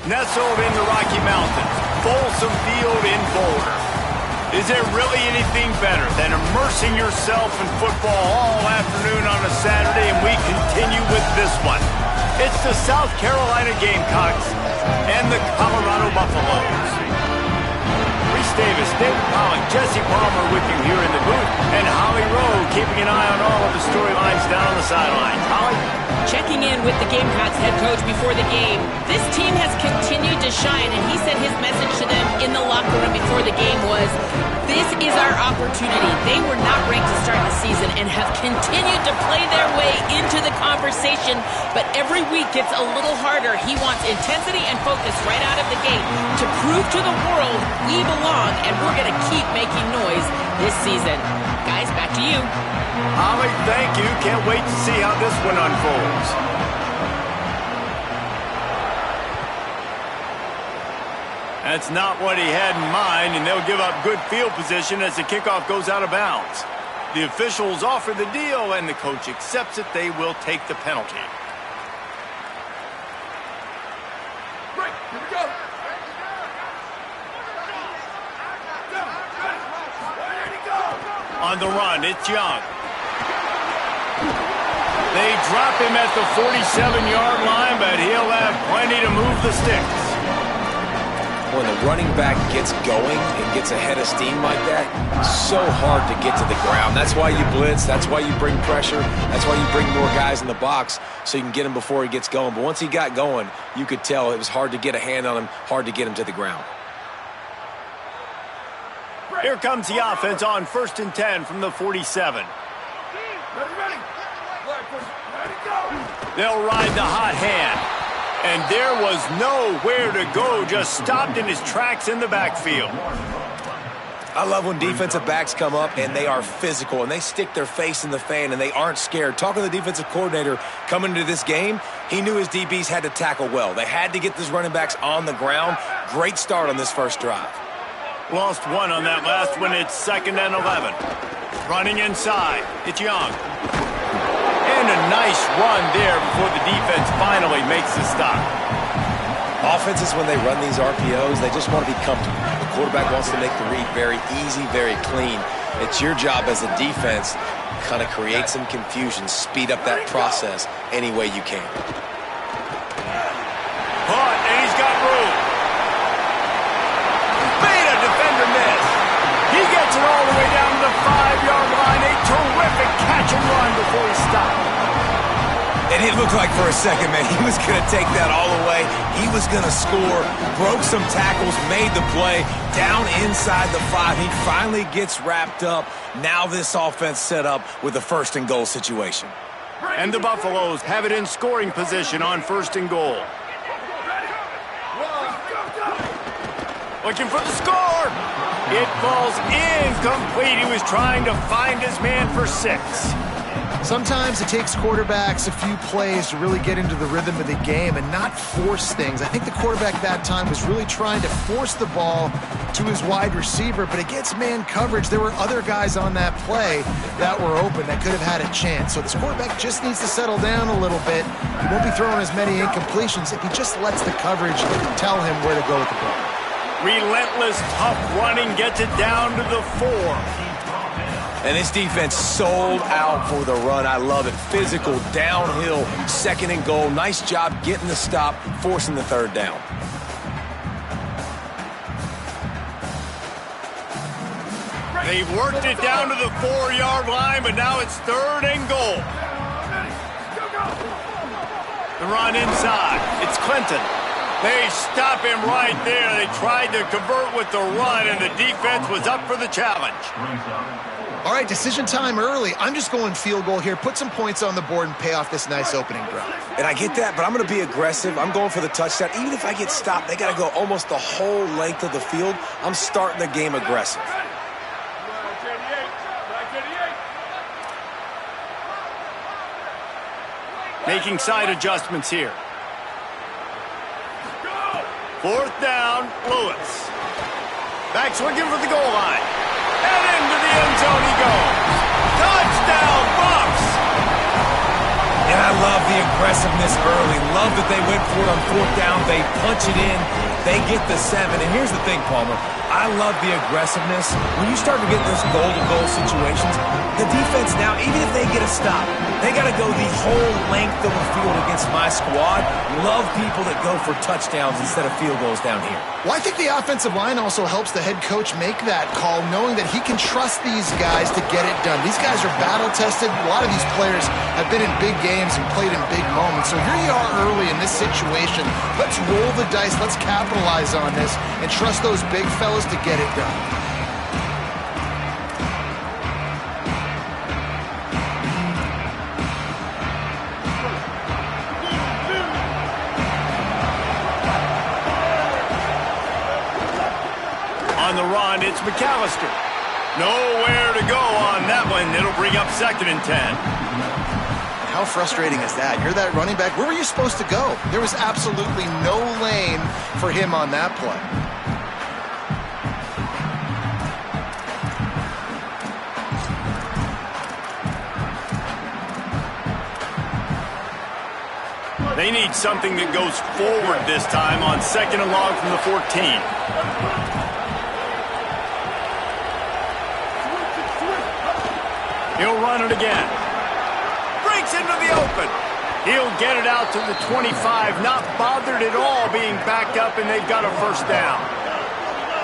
Nestled in the Rocky Mountains, Folsom Field in Boulder. Is there really anything better than immersing yourself in football all afternoon on a Saturday, and we continue with this one? It's the South Carolina Gamecocks and the Colorado Buffaloes. Reese Davis, David Pollock, Jesse Palmer with you here in the booth, and Holly Rowe keeping an eye on all of the storylines down on the sidelines. Holly? Checking in with the Gamecocks head coach before the game. This team has continued to shine, and he said his message to them in the locker room before the game was, this is our opportunity. They were not ranked to start the season and have continued to play their way into the conversation, but every week gets a little harder. He wants intensity and focus right out of the gate to prove to the world we belong, and we're going to keep making noise this season. Guys, back to you. Holly, thank you. Can't wait to see how this one unfolds. That's not what he had in mind, and they'll give up good field position as the kickoff goes out of bounds. The officials offer the deal, and the coach accepts it. They will take the penalty. Right, here we go. On the run, it's Young. They drop him at the 47-yard line, but he'll have plenty to move the sticks. When the running back gets going and gets ahead of steam like that, it's so hard to get to the ground. That's why you blitz. That's why you bring pressure. That's why you bring more guys in the box so you can get him before he gets going. But once he got going, you could tell it was hard to get a hand on him, hard to get him to the ground. Here comes the offense on 1st and 10 from the 47. Ready. They'll ride the hot hand. And there was nowhere to go, just stopped in his tracks in the backfield. I love when defensive backs come up and they are physical and they stick their face in the fan and they aren't scared. Talking to the defensive coordinator coming into this game, he knew his DBs had to tackle well. They had to get these running backs on the ground. Great start on this first drive. Lost one on that last one. It's 2nd and 11. Running inside. It's Young. And a nice run there before the defense finally makes the stop. Offenses, when they run these RPOs, they just want to be comfortable. The quarterback wants to make the read very easy, very clean. It's your job as a defense to kind of create some confusion, speed up that process any way you can. Caught, and he's got room. Made a defender miss. He gets it all the way down to the 5-yard line. A terrific catch and run before he stopped. And it looked like for a second, man, he was going to take that all the way. He was going to score, broke some tackles, made the play, down inside the 5. He finally gets wrapped up. Now this offense set up with a 1st and goal situation. And the Buffaloes have it in scoring position on 1st and goal. Looking for the score. It falls incomplete. He was trying to find his man for 6. Sometimes it takes quarterbacks a few plays to really get into the rhythm of the game and not force things. I think the quarterback that time was really trying to force the ball to his wide receiver, but against man coverage, there were other guys on that play that were open that could have had a chance. So this quarterback just needs to settle down a little bit. He won't be throwing as many incompletions if he just lets the coverage tell him where to go with the ball. Relentless, tough running gets it down to the 4. And this defense sold out for the run. I love it. Physical, downhill, 2nd and goal. Nice job getting the stop, forcing the 3rd down. They've worked it down to the 4-yard line, but now it's 3rd and goal. The run inside. It's Clinton. They stop him right there. They tried to convert with the run, and the defense was up for the challenge. All right, decision time early. I'm just going field goal here. Put some points on the board and pay off this nice opening drive. And I get that, but I'm going to be aggressive. I'm going for the touchdown. Even if I get stopped, they got to go almost the whole length of the field. I'm starting the game aggressive. Making side adjustments here. 4th down, Lewis. Back swinging for the goal line. And into the end zone he goes. Touchdown, Bucs! Yeah, And I love the aggressiveness early. Love that they went for it on fourth down. They punch it in. They get the 7. And here's the thing, Palmer. I love the aggressiveness. When you start to get those goal-to-goal situations, the defense now, even if they get a stop, they got to go the whole length of the field against my squad. Love people that go for touchdowns instead of field goals down here. Well, I think the offensive line also helps the head coach make that call, knowing that he can trust these guys to get it done. These guys are battle-tested. A lot of these players have been in big games and played in big moments. So here you are early in this situation. Let's roll the dice. Let's capitalize on this and trust those big fellas to get it done. On the run, it's McAllister. Nowhere to go on that one. It'll bring up 2nd and 10. How frustrating is that? You're that running back. Where were you supposed to go? There was absolutely no lane for him on that play. They need something that goes forward this time on 2nd and long from the 14. He'll run it again. Breaks into the open. He'll get it out to the 25, not bothered at all being backed up, and they've got a 1st down.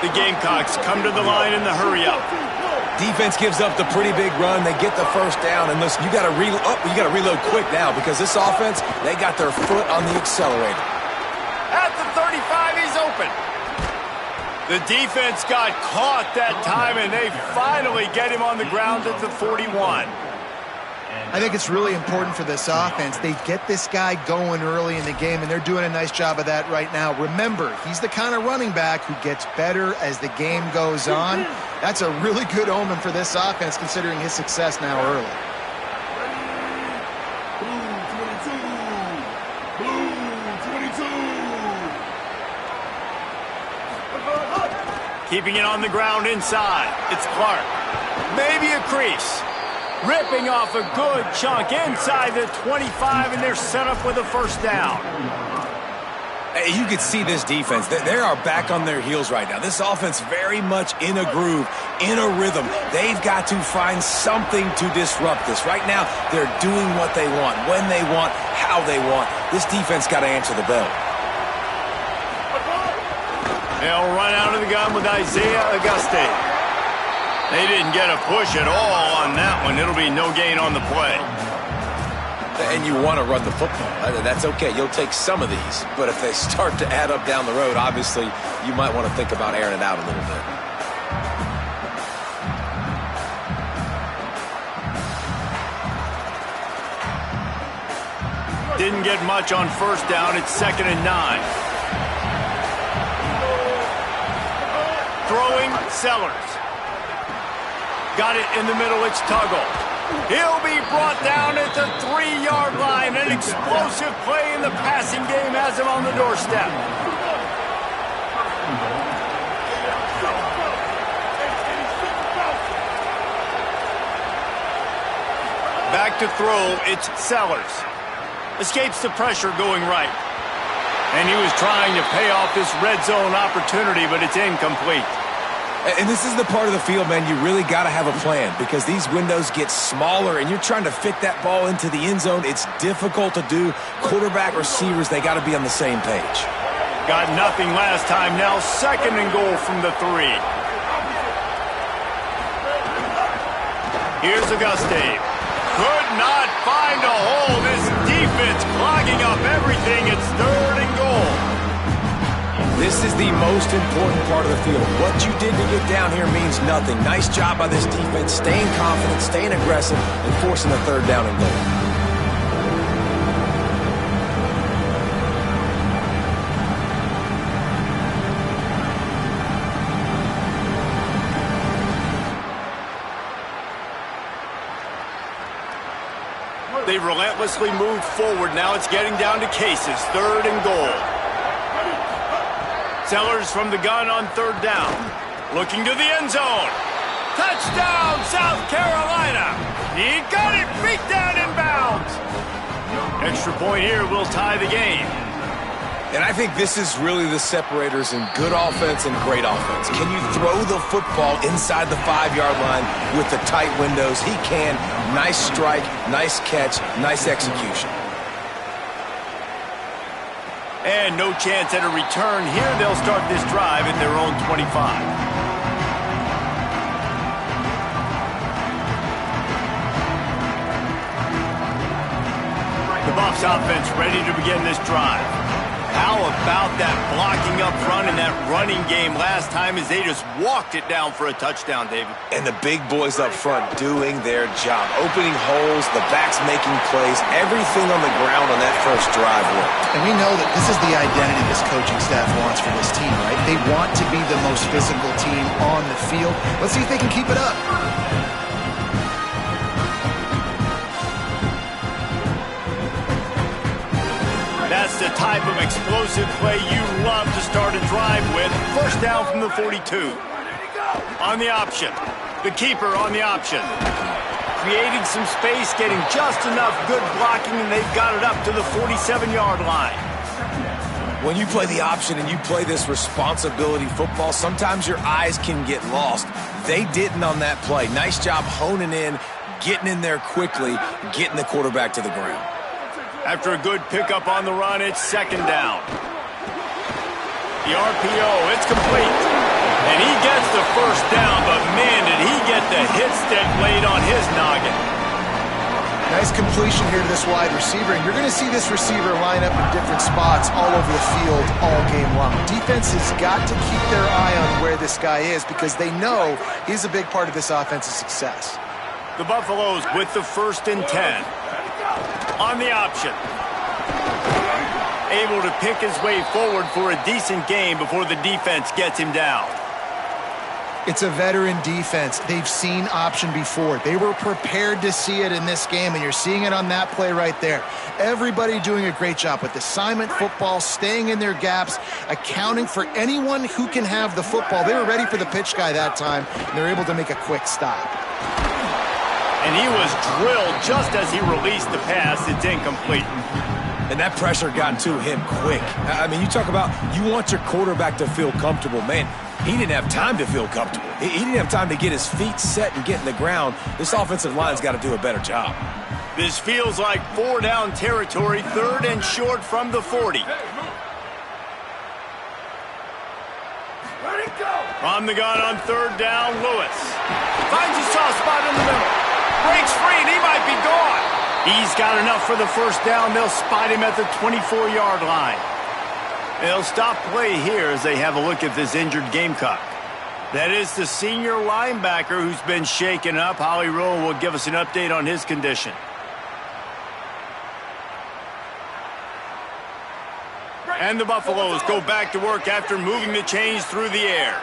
The Gamecocks come to the line in the hurry-up. Defense gives up the pretty big run. They get the 1st down, and listen, you got to reload quick now because this offense, they got their foot on the accelerator. At the 35, he's open. The defense got caught that time, and they finally get him on the ground at the 41. I think it's really important for this offense. They get this guy going early in the game, and they're doing a nice job of that right now. Remember, he's the kind of running back who gets better as the game goes on. That's a really good omen for this offense, considering his success now early. Keeping it on the ground inside. It's Clark. Maybe a crease. Ripping off a good chunk inside the 25, and they're set up with a 1st down. You can see this defense. They are back on their heels right now. This offense very much in a groove, in a rhythm. They've got to find something to disrupt this. Right now, they're doing what they want, when they want, how they want. This defense got to answer the bell. They'll run out of the gun with Isaiah Auguste. They didn't get a push at all on that one. It'll be no gain on the play. And you want to run the football. That's okay. You'll take some of these. But if they start to add up down the road, obviously, you might want to think about airing it out a little bit. Didn't get much on 1st down. It's 2nd and 9. Throwing, Sellers. Got it in the middle, it's Tuggle. He'll be brought down at the 3-yard line. An explosive play in the passing game has him on the doorstep. Back to throw, it's Sellers. Escapes the pressure going right. And he was trying to pay off this red zone opportunity, but it's incomplete. And this is the part of the field, man, you really got to have a plan because these windows get smaller and you're trying to fit that ball into the end zone. It's difficult to do. Quarterback, receivers, they got to be on the same page. Got nothing last time. Now 2nd and goal from the 3. Here's Auguste. Could not find a hole. This defense clogging up everything. It's 3rd and goal. This is the most important part of the field. What you did to get down here means nothing. Nice job by this defense, staying confident, staying aggressive, and forcing the 3rd down and goal. They relentlessly moved forward. Now it's getting down to cases. 3rd and goal. Sellers from the gun on 3rd down. Looking to the end zone. Touchdown, South Carolina. He got it. Beat down inbounds. Extra point here will tie the game. And I think this is really the separators in good offense and great offense. Can you throw the football inside the 5-yard line with the tight windows? He can. Nice strike, nice catch, nice execution. And no chance at a return here. They'll start this drive at their own 25. The Buffs offense ready to begin this drive. How about that blocking up front and that running game last time as they just walked it down for a touchdown, David? And the big boys up front doing their job. Opening holes, the backs making plays, everything on the ground on that first drive worked. And we know that this is the identity this coaching staff wants for this team, right? They want to be the most physical team on the field. Let's see if they can keep it up. That's the type of explosive play you love to start a drive with. First down from the 42. On the option. The keeper on the option. Creating some space, getting just enough good blocking, and they've got it up to the 47-yard line. When you play the option and you play this responsibility football, sometimes your eyes can get lost. They didn't on that play. Nice job honing in, getting in there quickly, getting the quarterback to the ground. After a good pickup on the run, it's second down. The RPO, it's complete. And he gets the first down, but man, did he get the hit stick laid on his noggin. Nice completion here to this wide receiver, and you're going to see this receiver line up in different spots all over the field all game long. Defense has got to keep their eye on where this guy is because they know he's a big part of this offense's success. The Buffaloes with the 1st and 10. On the option. Able to pick his way forward for a decent game before the defense gets him down. It's a veteran defense. They've seen option before. They were prepared to see it in this game, and you're seeing it on that play right there. Everybody doing a great job with assignment football, staying in their gaps, accounting for anyone who can have the football. They were ready for the pitch guy that time, and they're able to make a quick stop. And he was drilled just as he released the pass. It's incomplete. And that pressure got to him quick. I mean, you talk about you want your quarterback to feel comfortable. Man, he didn't have time to feel comfortable. He didn't have time to get his feet set and get in the ground. This offensive line's got to do a better job. This feels like 4-down territory, 3rd and short from the 40. From the gun on 3rd down, Lewis. Finds a soft spot in the middle. Breaks free, and he might be gone. He's got enough for the first down. They'll spot him at the 24-yard line. They'll stop play here as they have a look at this injured Gamecock. That is the senior linebacker who's been shaken up. Holly Rowe will give us an update on his condition. And the Buffaloes go back to work after moving the chains through the air.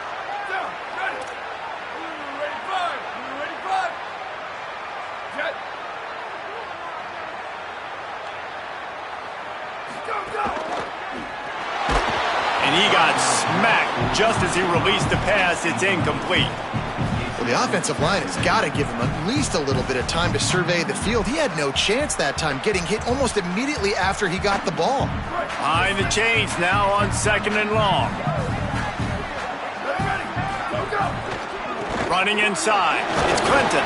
And he got smacked just as he released the pass. It's incomplete. Well, the offensive line has got to give him at least a little bit of time to survey the field. He had no chance that time, getting hit almost immediately after he got the ball. Behind the chains now on 2nd and long. Running inside. It's Clinton.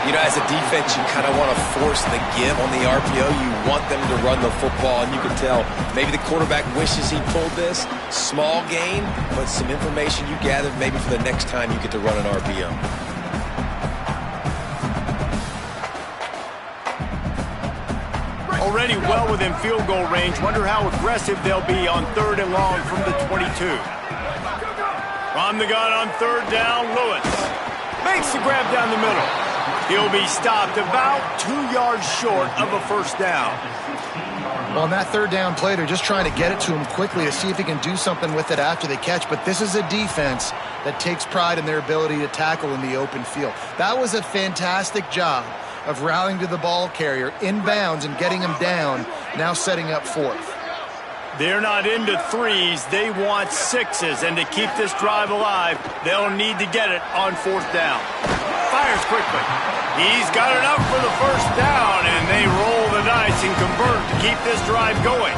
You know, as a defense, you kind of want to force the give on the RPO. You want them to run the football, and you can tell maybe the quarterback wishes he pulled this. Small gain, but some information you gathered maybe for the next time you get to run an RPO. Already well within field goal range. Wonder how aggressive they'll be on 3rd and long from the 22. From the gun on 3rd down, Lewis. Makes the grab down the middle. He'll be stopped about 2 yards short of a first down. Well, on that 3rd down play, they're just trying to get it to him quickly to see if he can do something with it after they catch. But this is a defense that takes pride in their ability to tackle in the open field. That was a fantastic job of rallying to the ball carrier inbounds and getting him down, now setting up 4th. They're not into 3s. They want 6s. And to keep this drive alive, they'll need to get it on 4th down. Fires quickly. He's got enough for the first down, and they roll the dice capitalize and convert to keep this drive going.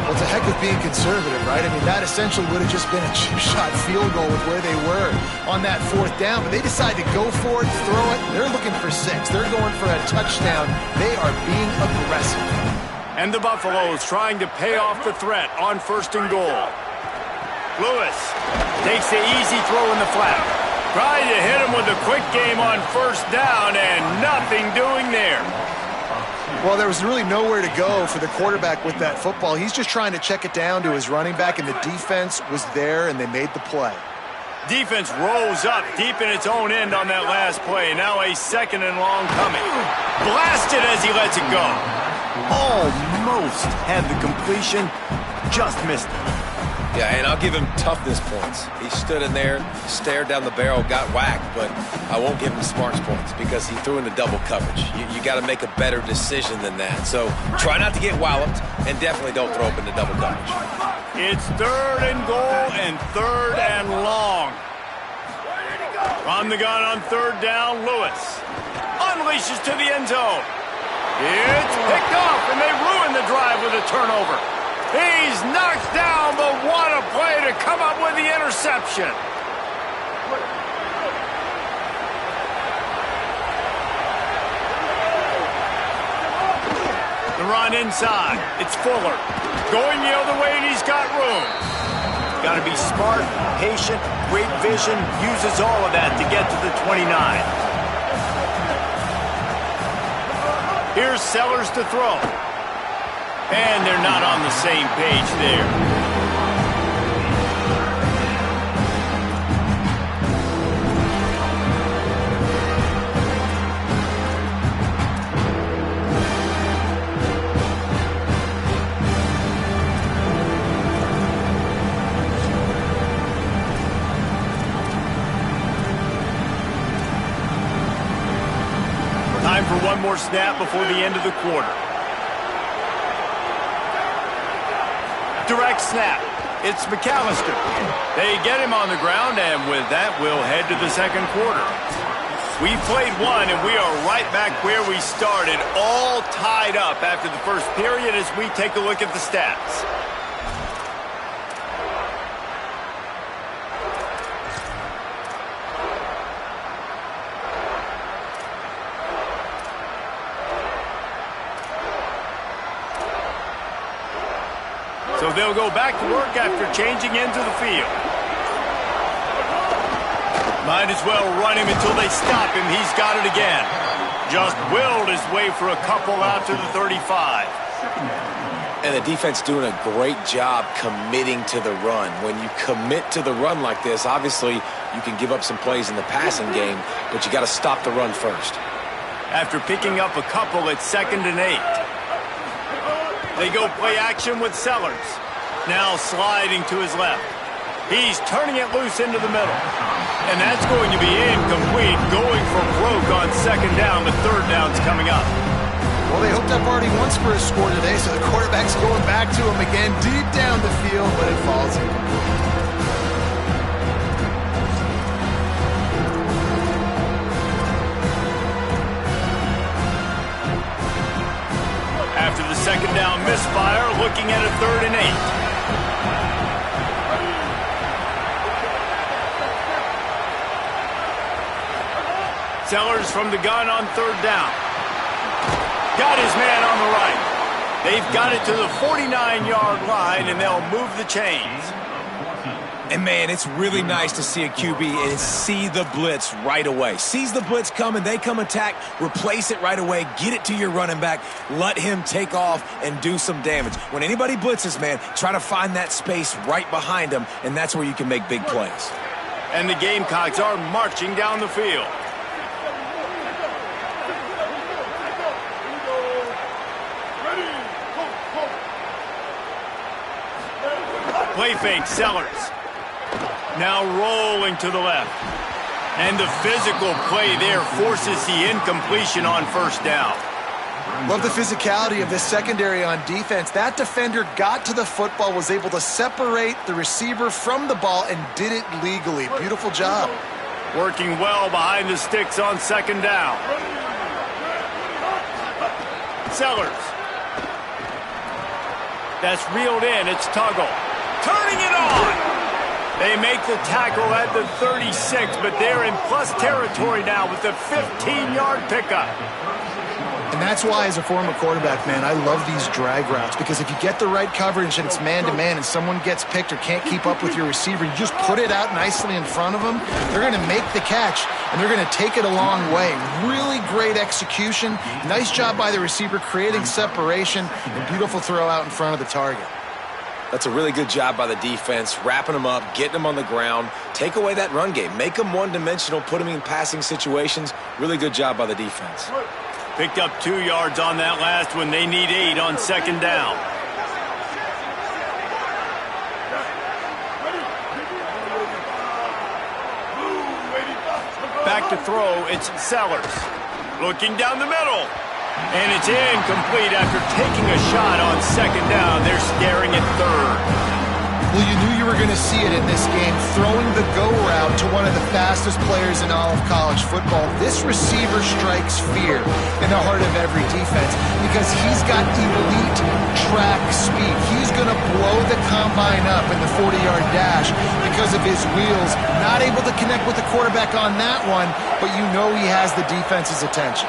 Well, it's a heck of being conservative, right? I mean, that essentially would have just been a chip-shot field goal with where they were on that 4th down. But they decided to go for it, throw it. They're looking for 6. They're going for a touchdown. They are being aggressive. And the Buffaloes trying to pay off the threat on 1st and goal. Lewis takes the easy throw in the flat. Trying to hit him with a quick game on 1st down, and nothing doing there. Well, there was really nowhere to go for the quarterback with that football. He's just trying to check it down to his running back, and the defense was there, and they made the play. Defense rose up deep in its own end on that last play. Now a 2nd and long coming. Blasted as he lets it go. Almost had the completion, just missed it. Yeah, and I'll give him toughness points. He stood in there, stared down the barrel, got whacked, but I won't give him smarts points because he threw into double coverage. You got to make a better decision than that. So try not to get walloped, and definitely don't throw up into double coverage. It's 3rd and goal and 3rd and long. From the gun on 3rd down, Lewis unleashes to the end zone. It's picked off, and they ruin the drive with a turnover. He's knocked down, but what a play to come up with the interception. The run inside. It's Fuller. Going the other way, and he's got room. Got to be smart, patient, great vision. Uses all of that to get to the 29. Here's Sellers to throw. And they're not on the same page there. Time for one more snap before the end of the quarter. Direct snap. It's McAllister. They get him on the ground, and with that, we'll head to the 2nd quarter. We played one, and we are right back where we started, all tied up after the 1st period as we take a look at the stats. So they'll go back to work after changing into the field. Might as well run him until they stop him. He's got it again. Just willed his way for a couple out to the 35. And the defense doing a great job committing to the run. When you commit to the run like this, obviously you can give up some plays in the passing game, but you got to stop the run first. After picking up a couple, it's 2nd and 8. They go play action with Sellers. Now sliding to his left. He's turning it loose into the middle. And that's going to be incomplete. Going for broke on 2nd down. The 3rd down's coming up. Well, they hoped up already once for a score today, so the quarterback's going back to him again deep down the field, but it falls incomplete. After the 2nd down misfire, looking at a 3rd and 8. Sellers from the gun on 3rd down. Got his man on the right. They've got it to the 49-yard line, and they'll move the chains. And, man, it's really nice to see a QB and see the blitz right away. Sees the blitz coming, they come attack, replace it right away, get it to your running back, let him take off and do some damage. When anybody blitzes, man, try to find that space right behind them, and that's where you can make big plays. And the Gamecocks are marching down the field. Play fake, Sellers. Now rolling to the left. And the physical play there forces the incompletion on 1st down. Love the physicality of this secondary on defense. That defender got to the football, was able to separate the receiver from the ball, and did it legally. Beautiful job. Working well behind the sticks on 2nd down. Sellers. That's reeled in. It's Tuggle. Turning it on. They make the tackle at the 36, but they're in plus territory now with the 15-yard pickup. And that's why, as a former quarterback, man, I love these drag routes, because if you get the right coverage and it's man-to-man and someone gets picked or can't keep up with your receiver, you just put it out nicely in front of them, they're going to make the catch, and they're going to take it a long way. Really great execution. Nice job by the receiver creating separation, and beautiful throw out in front of the target. That's a really good job by the defense, wrapping them up, getting them on the ground. Take away that run game. Make them one-dimensional, put them in passing situations. Really good job by the defense. Picked up 2 yards on that last one. They need 8 on second down. Back to throw, it's Sellers. Looking down the middle. And it's incomplete after taking a shot on second down. They're staring at third. Well, you knew you were going to see it in this game, throwing the go route to one of the fastest players in all of college football. This receiver strikes fear in the heart of every defense because he's got elite track speed. He's going to blow the combine up in the 40-yard dash because of his wheels. Not able to connect with the quarterback on that one, but you know he has the defense's attention.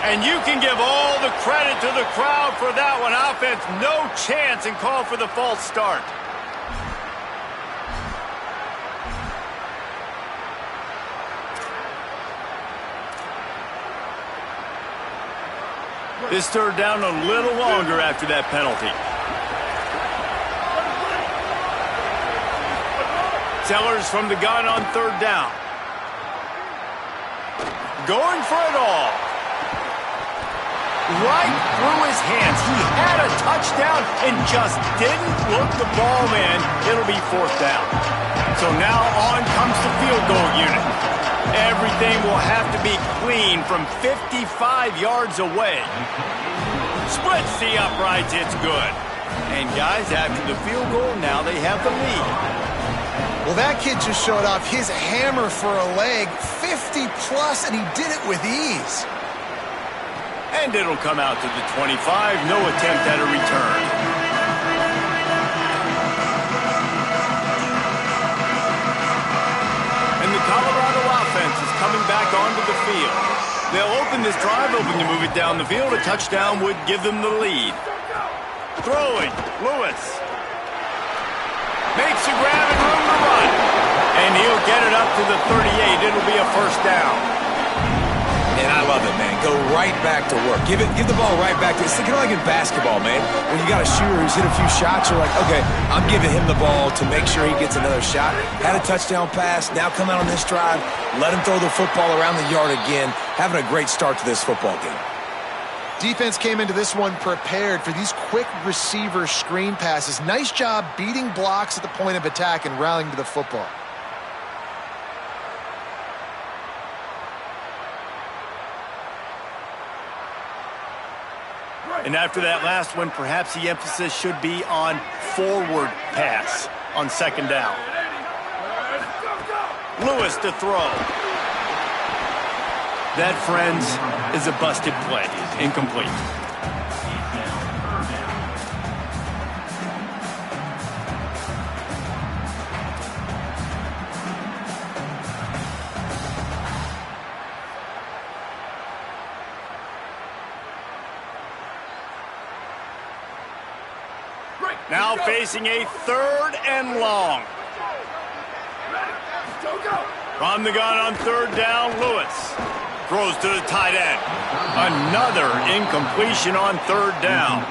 And you can give all the credit to the crowd for that one. Offense, no chance, and call for the false start. This third down a little longer after that penalty. Sellers from the gun on third down. Going for it all. Right through his hands. He had a touchdown and just didn't look the ball in. It'll be fourth down. So now on comes the field goal unit. Everything will have to be clean from 55 yards away. Splits the uprights. It's good. And guys, after the field goal, now they have the lead. Well, that kid just showed off his hammer for a leg, 50-plus, and he did it with ease. And it'll come out to the 25. No attempt at a return. And the Colorado offense is coming back onto the field. They'll open this drive, hoping to move it down the field. A touchdown would give them the lead. Throwing, Lewis. Makes a grab and room to run. And he'll get it up to the 38. It'll be a first down. And I love it, man. Go right back to work. Give the ball right back to it. It's kind of like in basketball, man. When you got a shooter who's hit a few shots, you're like, okay, I'm giving him the ball to make sure he gets another shot. Had a touchdown pass. Now come out on this drive. Let him throw the football around the yard again. Having a great start to this football game. Defense came into this one prepared for these quick receiver screen passes. Nice job beating blocks at the point of attack and rallying to the football. And after that last one, perhaps the emphasis should be on forward pass on second down. Lewis to throw. That, friends, is a busted play. Incomplete. Now facing a third and long. From the gun on third down, Lewis throws to the tight end. Another incompletion on third down.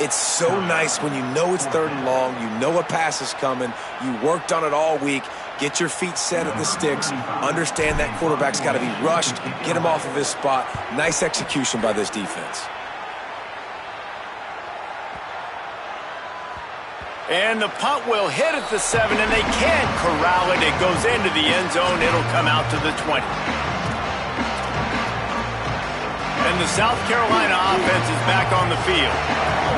It's so nice when you know it's third and long, you know a pass is coming, you worked on it all week, get your feet set at the sticks, understand that quarterback's got to be rushed, get him off of his spot. Nice execution by this defense. And the punt will hit at the 7, and they can't corral it. It goes into the end zone. It'll come out to the 20. And the South Carolina offense is back on the field.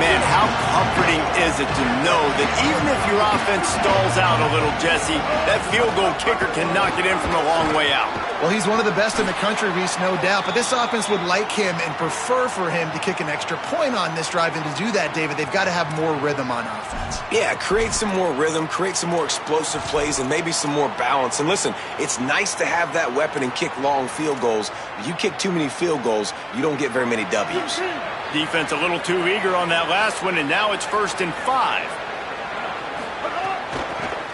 Man, how comforting is it to know that even if your offense stalls out a little, Jesse, that field goal kicker can knock it in from a long way out. Well, he's one of the best in the country, Reese, no doubt. But this offense would like him and prefer for him to kick an extra point on this drive. And to do that, David, they've got to have more rhythm on offense. Yeah, create some more rhythm, create some more explosive plays, and maybe some more balance. And listen, it's nice to have that weapon and kick long field goals. If you kick too many field goals, you don't get very many W's. Defense a little too eager on that last one, and now it's 1st and 5.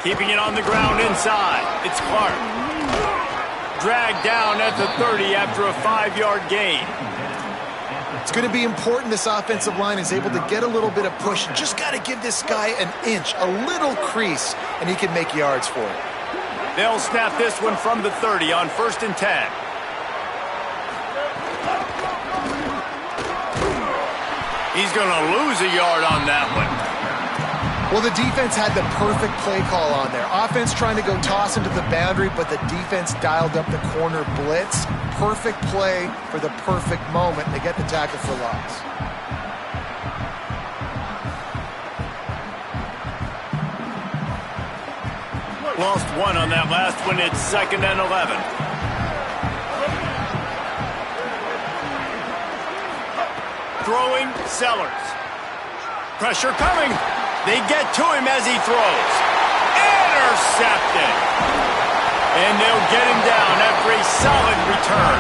Keeping it on the ground inside. It's Clark. Dragged down at the 30 after a 5-yard gain. It's going to be important this offensive line is able to get a little bit of push. Just got to give this guy an inch, a little crease, and he can make yards for it. They'll snap this one from the 30 on 1st and 10. He's going to lose a yard on that one. Well, the defense had the perfect play call on there. Offense trying to go toss into the boundary, but the defense dialed up the corner blitz. Perfect play for the perfect moment. They get the tackle for loss. Lost one on that last one. It's 2nd and 11. Throwing, Sellers. Pressure coming. They get to him as he throws. Intercepted. And they'll get him down after a solid return.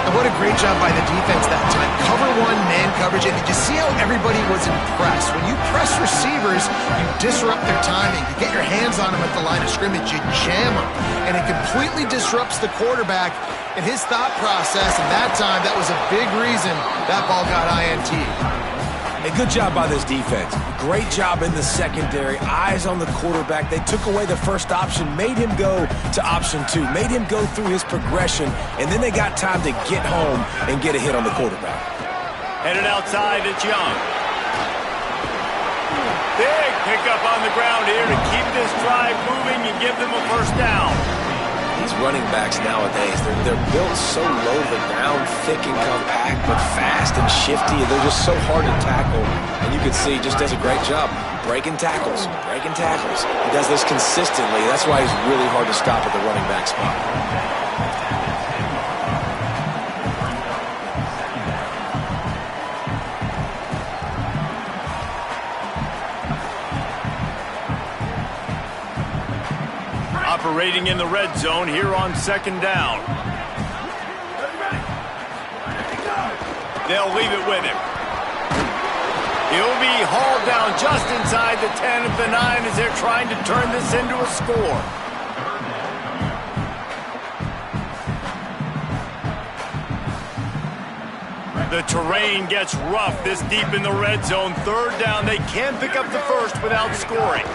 And what a great job by the defense that time. Cover one, man coverage. And did you see how everybody was impressed? When you press receivers, you disrupt their timing. You get your hands on them at the line of scrimmage. You jam them. And it completely disrupts the quarterback and his thought process. And that time, that was a big reason that ball got INT. A good job by this defense. Great job in the secondary. Eyes on the quarterback. They took away the first option, made him go to option 2, made him go through his progression, and then they got time to get home and get a hit on the quarterback. Headed outside, it's Young. Big pickup on the ground here to keep this drive moving and give them a 1st down. These running backs nowadays, they're built so low to the ground, thick and compact, but fast and shifty. They're just so hard to tackle. And you can see he just does a great job breaking tackles, breaking tackles. He does this consistently. That's why he's really hard to stop at the running back spot. Operating in the red zone here on 2nd down. They'll leave it with him. He'll be hauled down just inside the 10 at the 9 as they're trying to turn this into a score. The terrain gets rough this deep in the red zone. 3rd down. They can pick up the first without scoring.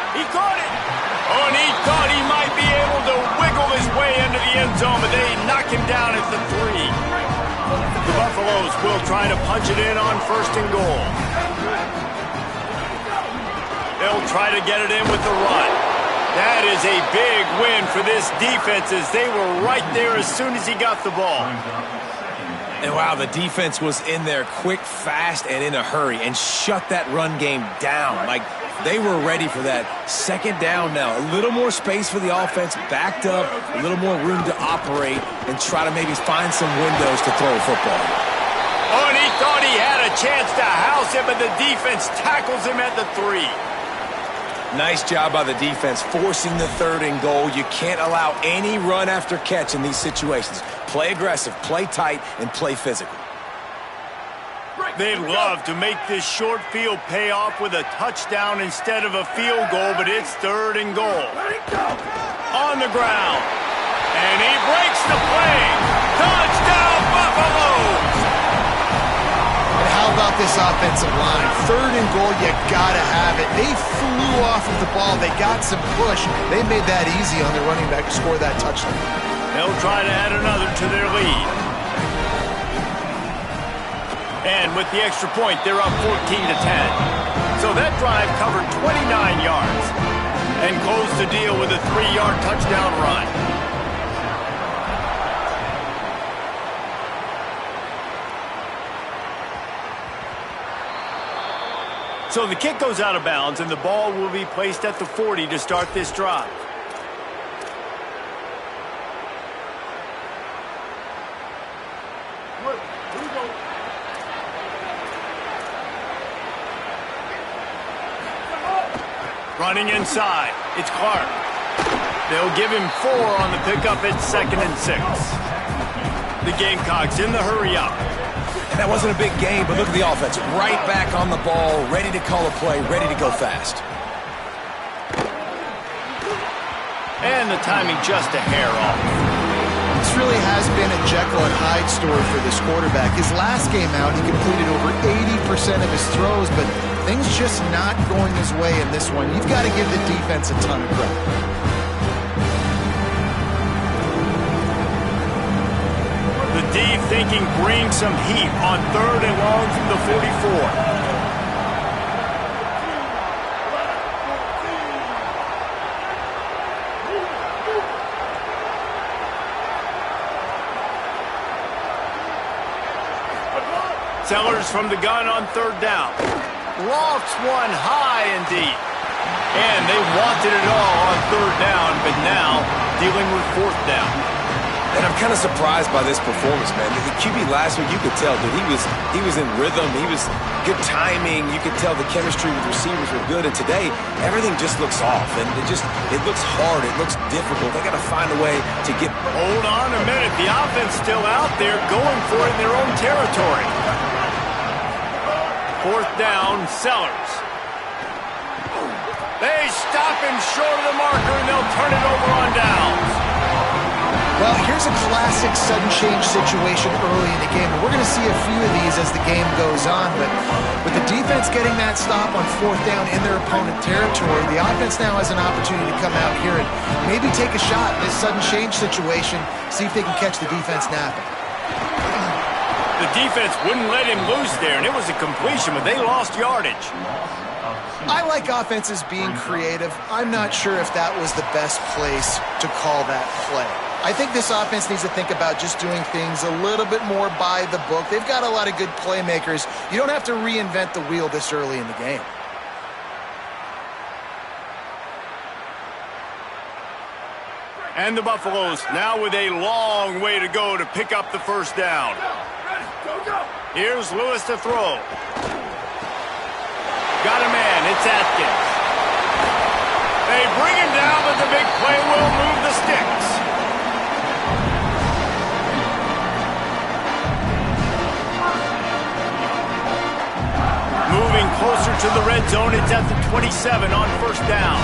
He caught it. Oh, and he thought he might be able to wiggle his way into the end zone, but they knock him down at the 3. The Buffaloes will try to punch it in on 1st and goal. They'll try to get it in with the run. That is a big win for this defense as they were right there as soon as he got the ball. And wow, the defense was in there quick, fast, and in a hurry and shut that run game down. Like, they were ready for that. 2nd down now. A little more space for the offense, backed up, a little more room to operate and try to maybe find some windows to throw a football. Oh, and he thought he had a chance to house him, but the defense tackles him at the 3. Nice job by the defense, forcing the 3rd and goal. You can't allow any run after catch in these situations. Play aggressive, play tight, and play physical. They'd love to make this short field pay off with a touchdown instead of a field goal, but it's 3rd and goal. On the ground. And he breaks the play. Touchdown, Buffaloes! And how about this offensive line? 3rd and goal, you gotta have it. They flew off of the ball. They got some push. They made that easy on their running back to score that touchdown. They'll try to add another to their lead. And with the extra point, they're up 14-10. So that drive covered 29 yards and closed the deal with a 3-yard touchdown run. So the kick goes out of bounds, and the ball will be placed at the 40 to start this drive. Here we go. Running inside, it's Clark. They'll give him 4 on the pickup at 2nd and 6. The Gamecocks in the hurry up. That wasn't a big game, but look at the offense. Right back on the ball, ready to call a play, ready to go fast. And the timing just a hair off. This really has been a Jekyll and Hyde story for this quarterback. His last game out, he completed over 80% of his throws, but things just not going his way in this one. You've got to give the defense a ton of credit. The D thinking bring some heat on 3rd and long from the 44. Sellers from the gun on 3rd down. Lofts one high and deep. And they wanted it all on 3rd down, but now dealing with 4th down. And I'm kind of surprised by this performance, man. The QB last week, you could tell, dude, he was in rhythm. He was good timing. You could tell the chemistry with receivers were good. And today, everything just looks off. And it looks hard. It looks difficult. They got to find a way to get... Hold on a minute. The offense still out there going for it in their own territory. 4th down, Sellers. They stop him short of the marker, and they'll turn it over on downs. Well, here's a classic sudden change situation early in the game. And we're going to see a few of these as the game goes on. But with the defense getting that stop on 4th down in their opponent territory, the offense now has an opportunity to come out here and maybe take a shot in this sudden change situation, see if they can catch the defense napping. The defense wouldn't let him loose there, and it was a completion, but they lost yardage. I like offenses being creative. I'm not sure if that was the best place to call that play. I think this offense needs to think about just doing things a little bit more by the book. They've got a lot of good playmakers. You don't have to reinvent the wheel this early in the game. And the Buffaloes now with a long way to go to pick up the 1st down. Here's Lewis to throw. Got a man, it's Atkins. They bring him down, but the big play will move the sticks. Moving closer to the red zone, it's at the 27 on 1st down.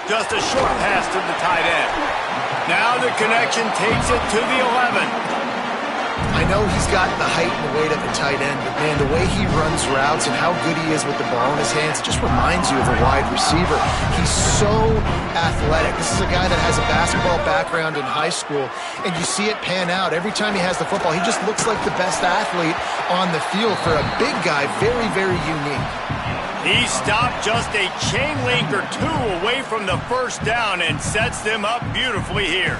Just a short pass to the tight end. Now the connection takes it to the 11. I know he's got the height and the weight of a tight end, but man, the way he runs routes and how good he is with the ball in his hands, it just reminds you of a wide receiver. He's so athletic. This is a guy that has a basketball background in high school, and you see it pan out. Every time he has the football, he just looks like the best athlete on the field. For a big guy, very, very unique. He stopped just a chain link or 2 away from the 1st down and sets them up beautifully here.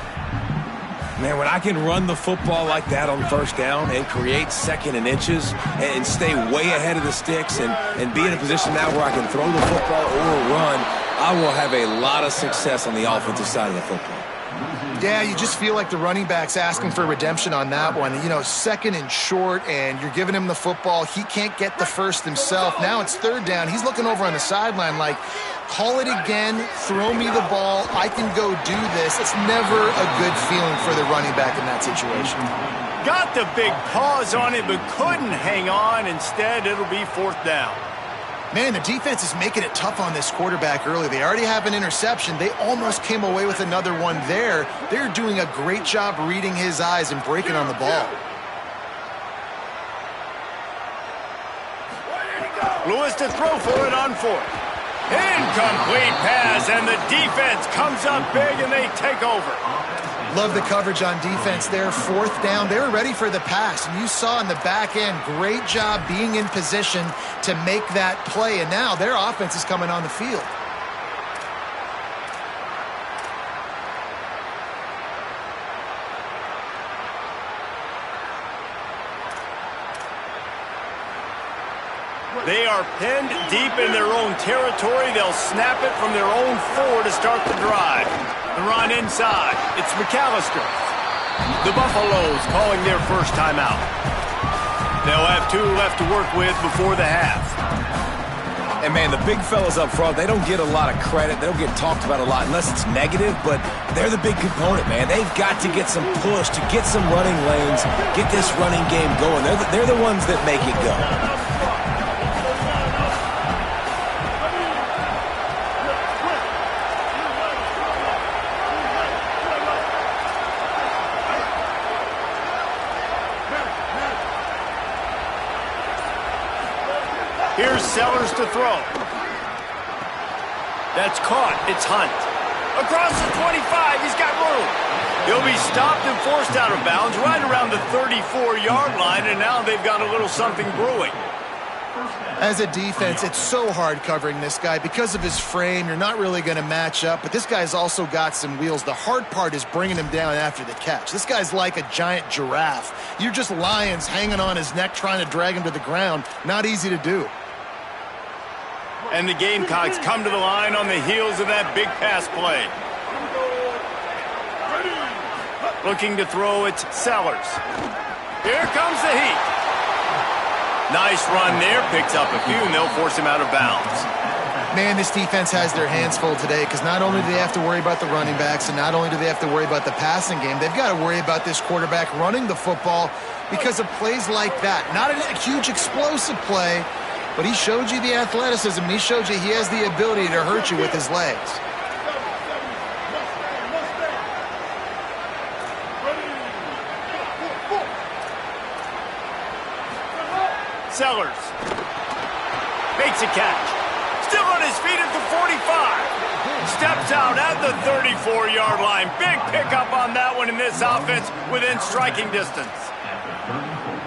Man, when I can run the football like that on 1st down and create 2nd and inches and stay way ahead of the sticks and be in a position now where I can throw the football or run, I will have a lot of success on the offensive side of the football. Yeah, you just feel like the running back's asking for redemption on that one. You know, 2nd and short, and you're giving him the football. He can't get the 1st himself. Now it's 3rd down. He's looking over on the sideline like, call it again, throw me the ball, I can go do this. It's never a good feeling for the running back in that situation. Got the big paws on it, but couldn't hang on. Instead, it'll be 4th down. Man, the defense is making it tough on this quarterback early. They already have an interception. They almost came away with another one there. They're doing a great job reading his eyes and breaking on the ball. Lewis to throw for it on 4th. Incomplete pass, and the defense comes up big, and they take over. Love the coverage on defense there. 4th down. They were ready for the pass, and you saw in the back end, great job being in position to make that play, and now their offense is coming on the field. They are pinned deep in their own territory. They'll snap it from their own 4 to start the drive. The run inside. It's McAllister. The Buffaloes calling their first timeout. They'll have 2 left to work with before the half. And, man, the big fellas up front, they don't get a lot of credit. They don't get talked about a lot unless it's negative, but they're the big component, man. They've got to get some push, to get some running lanes, get this running game going. They're the ones that make it go. Here's Sellers to throw. That's caught. It's Hunt. Across the 25, he's got room. He'll be stopped and forced out of bounds right around the 34-yard line, and now they've got a little something brewing. As a defense, it's so hard covering this guy. Because of his frame, you're not really going to match up, but this guy's also got some wheels. The hard part is bringing him down after the catch. This guy's like a giant giraffe. You're just lions hanging on his neck trying to drag him to the ground. Not easy to do. And the Gamecocks come to the line on the heels of that big pass play. Looking to throw, it's Sellers. Here comes the heat. Nice run there, picks up a few, and they'll force him out of bounds. Man, this defense has their hands full today because not only do they have to worry about the running backs and not only do they have to worry about the passing game, they've got to worry about this quarterback running the football because of plays like that. Not a huge explosive play, but he showed you the athleticism. He showed you he has the ability to hurt you with his legs. Sellers makes a catch. Still on his feet at the 45. Steps out at the 34-yard line. Big pickup on that one in this offense within striking distance.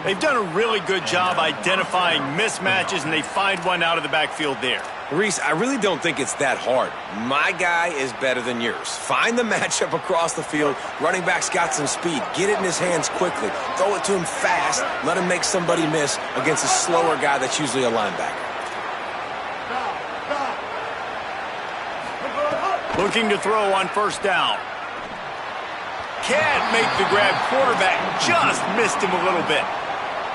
They've done a really good job identifying mismatches, and they find one out of the backfield there. Reese, I really don't think it's that hard. My guy is better than yours. Find the matchup across the field. Running back's got some speed. Get it in his hands quickly. Throw it to him fast. Let him make somebody miss against a slower guy that's usually a linebacker. Looking to throw on first down. Can't make the grab. Quarterback just missed him a little bit.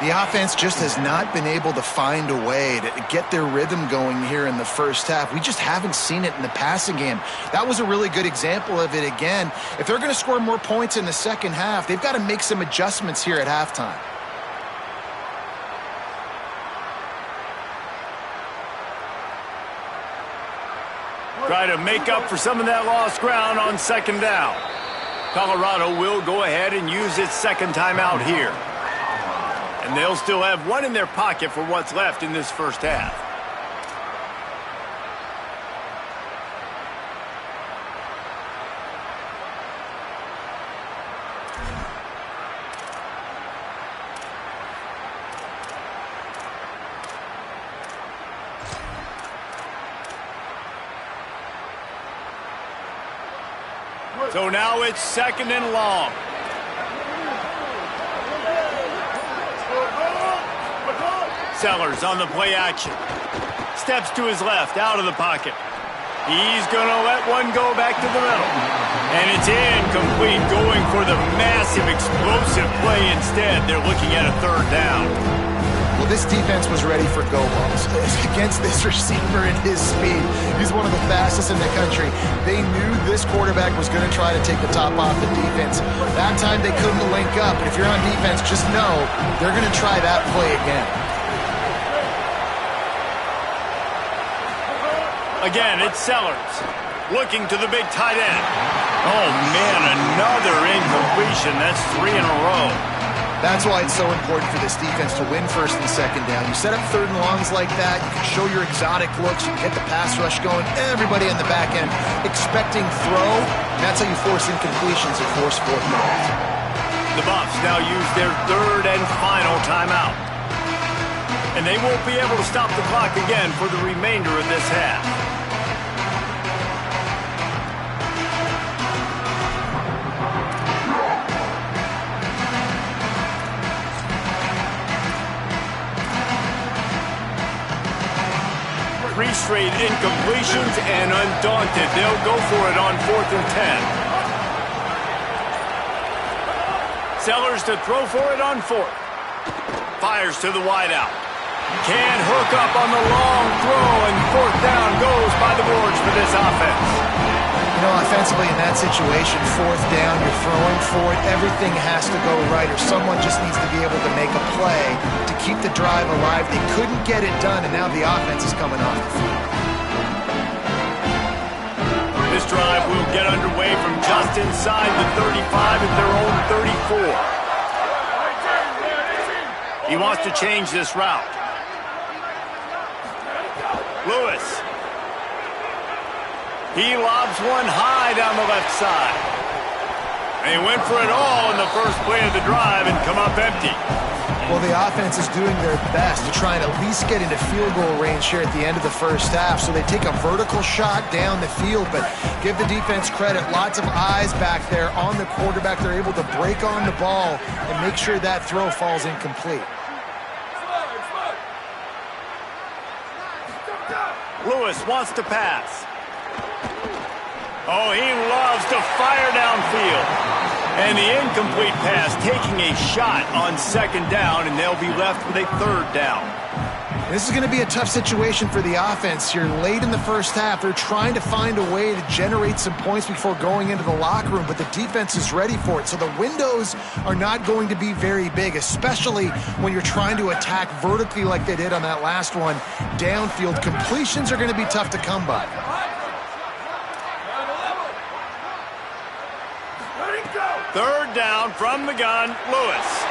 The offense just has not been able to find a way to get their rhythm going here in the first half. We just haven't seen it in the passing game. That was a really good example of it again. If they're going to score more points in the second half, they've got to make some adjustments here at halftime. Try to make up for some of that lost ground on second down. Colorado will go ahead and use its second timeout here. And they'll still have one in their pocket for what's left in this first half. So now it's second and long. Sellers on the play action. Steps to his left, out of the pocket. He's going to let one go back to the middle. And it's incomplete, going for the massive, explosive play instead. They're looking at a third down. Well, this defense was ready for go balls against this receiver and his speed. He's one of the fastest in the country. They knew this quarterback was going to try to take the top off the defense. That time they couldn't link up. But if you're on defense, just know they're going to try that play again. Again, it's Sellers. Looking to the big tight end. Oh, man, another incompletion. That's 3 in a row. That's why it's so important for this defense to win first and second down. You set up third and longs like that, you can show your exotic looks, you can get the pass rush going, everybody in the back end expecting throw, and that's how you force incompletions and force fourth downs. The Buffs now use their third and final timeout. And they won't be able to stop the clock again for the remainder of this half. 3 straight incompletions, and undaunted, they'll go for it on 4th and 10. Sellers to throw for it on 4th. Fires to the wideout. Can't hook up on the long throw, and 4th down goes by the boards for this offense. You know, offensively in that situation, 4th down, you're throwing for it. Everything has to go right, or someone just needs to be able to make a play to keep the drive alive. They couldn't get it done, and now the offense is coming off the field. This drive will get underway from just inside the 35 at their own 34. He wants to change this route. Lewis. He lobs one high down the left side. And he went for it all in the first play of the drive and come up empty. Well, the offense is doing their best to try and at least get into field goal range here at the end of the first half. So they take a vertical shot down the field, but give the defense credit. Lots of eyes back there on the quarterback. They're able to break on the ball and make sure that throw falls incomplete. Lewis wants to pass. Oh, he loves to fire downfield. And the incomplete pass taking a shot on 2nd down, and they'll be left with a 3rd down. This is going to be a tough situation for the offense here. Late in the first half, they're trying to find a way to generate some points before going into the locker room, but the defense is ready for it. So the windows are not going to be very big, especially when you're trying to attack vertically like they did on that last one. Downfield completions are going to be tough to come by. 3rd down from the gun, Lewis.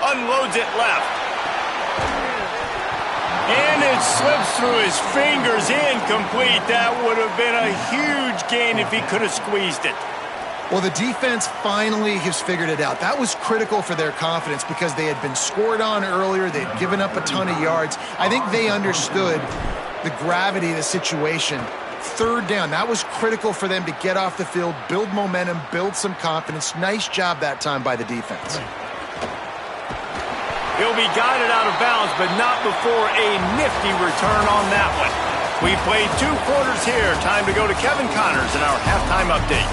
Unloads it left. And it slips through his fingers, incomplete. That would have been a huge gain if he could have squeezed it. Well, the defense finally has figured it out. That was critical for their confidence because they had been scored on earlier. They had given up a ton of yards. I think they understood the gravity of the situation. 3rd down, that was critical for them to get off the field, build momentum, build some confidence. Nice job that time by the defense. He'll be guided out of bounds, but not before a nifty return on that one. We played 2 quarters here. Time to go to Kevin Connors in our halftime update.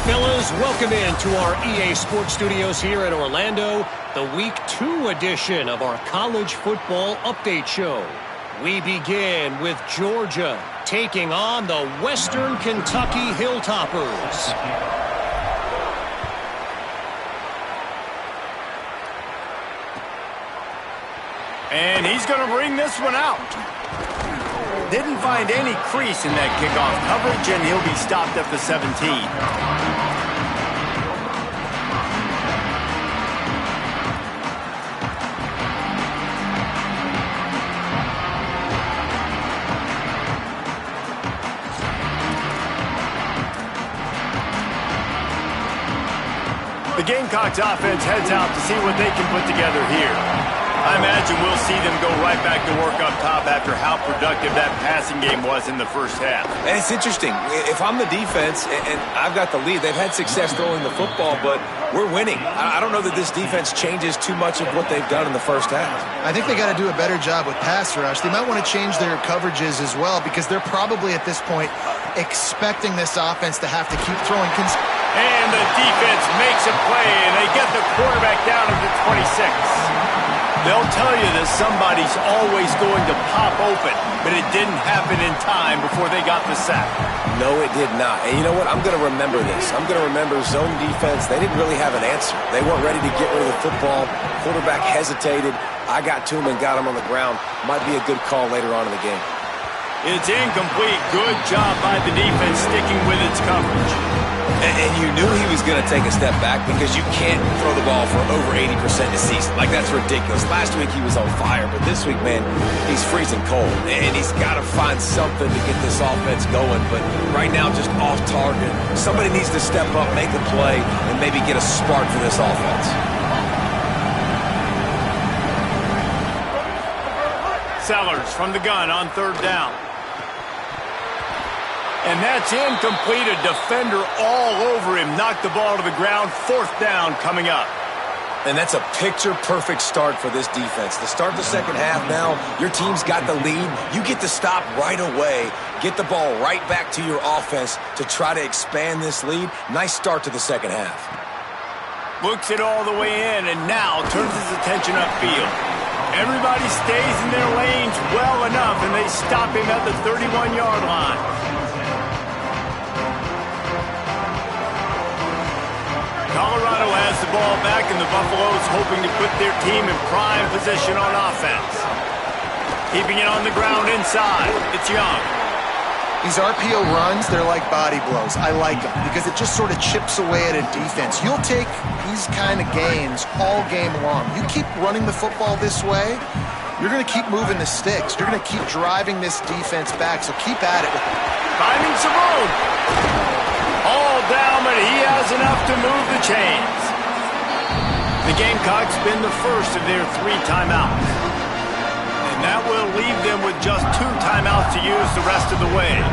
Fellas, welcome in to our EA Sports Studios here in Orlando, the Week 2 edition of our college football update show. We begin with Georgia taking on the Western Kentucky Hilltoppers. And he's going to bring this one out. Didn't find any crease in that kickoff coverage, and he'll be stopped at the 17. The Gamecocks offense heads out to see what they can put together here. I imagine we'll see them go right back to work up top after how productive that passing game was in the first half. And it's interesting. If I'm the defense and I've got the lead, they've had success throwing the football, but we're winning. I don't know that this defense changes too much of what they've done in the first half. I think they got to do a better job with pass rush. They might want to change their coverages as well because they're probably at this point expecting this offense to have to keep throwing. And the defense makes a play, and they get the quarterback down at the 26. They'll tell you that somebody's always going to pop open, but it didn't happen in time before they got the sack. No, it did not. And you know what? I'm going to remember this. I'm going to remember zone defense. They didn't really have an answer. They weren't ready to get rid of the football. Quarterback hesitated. I got to him and got him on the ground. Might be a good call later on in the game. It's incomplete. Good job by the defense sticking with its coverage. And you knew he was going to take a step back because you can't throw the ball for over 80% a season. Like, that's ridiculous. Last week he was on fire, but this week, man, he's freezing cold. And he's got to find something to get this offense going. But right now, just off target. Somebody needs to step up, make a play, and maybe get a spark for this offense. Sellers from the gun on 3rd down. And that's incomplete. A defender all over him. Knocked the ball to the ground. 4th down coming up. And that's a picture-perfect start for this defense. To start the second half now, your team's got the lead. You get to stop right away, get the ball right back to your offense to try to expand this lead. Nice start to the second half. Looks it all the way in, and now turns his attention upfield. Everybody stays in their lanes well enough, and they stop him at the 31-yard line. Colorado has the ball back, and the Buffaloes hoping to put their team in prime position on offense. Keeping it on the ground inside. It's Young. These RPO runs, they're like body blows. I like them because it just sort of chips away at a defense. You'll take these kind of gains all game long. You keep running the football this way, you're going to keep moving the sticks. You're going to keep driving this defense back, so keep at it. Finding some room. All down, but he has enough to move the chains. The Gamecocks spin the first of their 3 timeouts. And that will leave them with just 2 timeouts to use the rest of the way.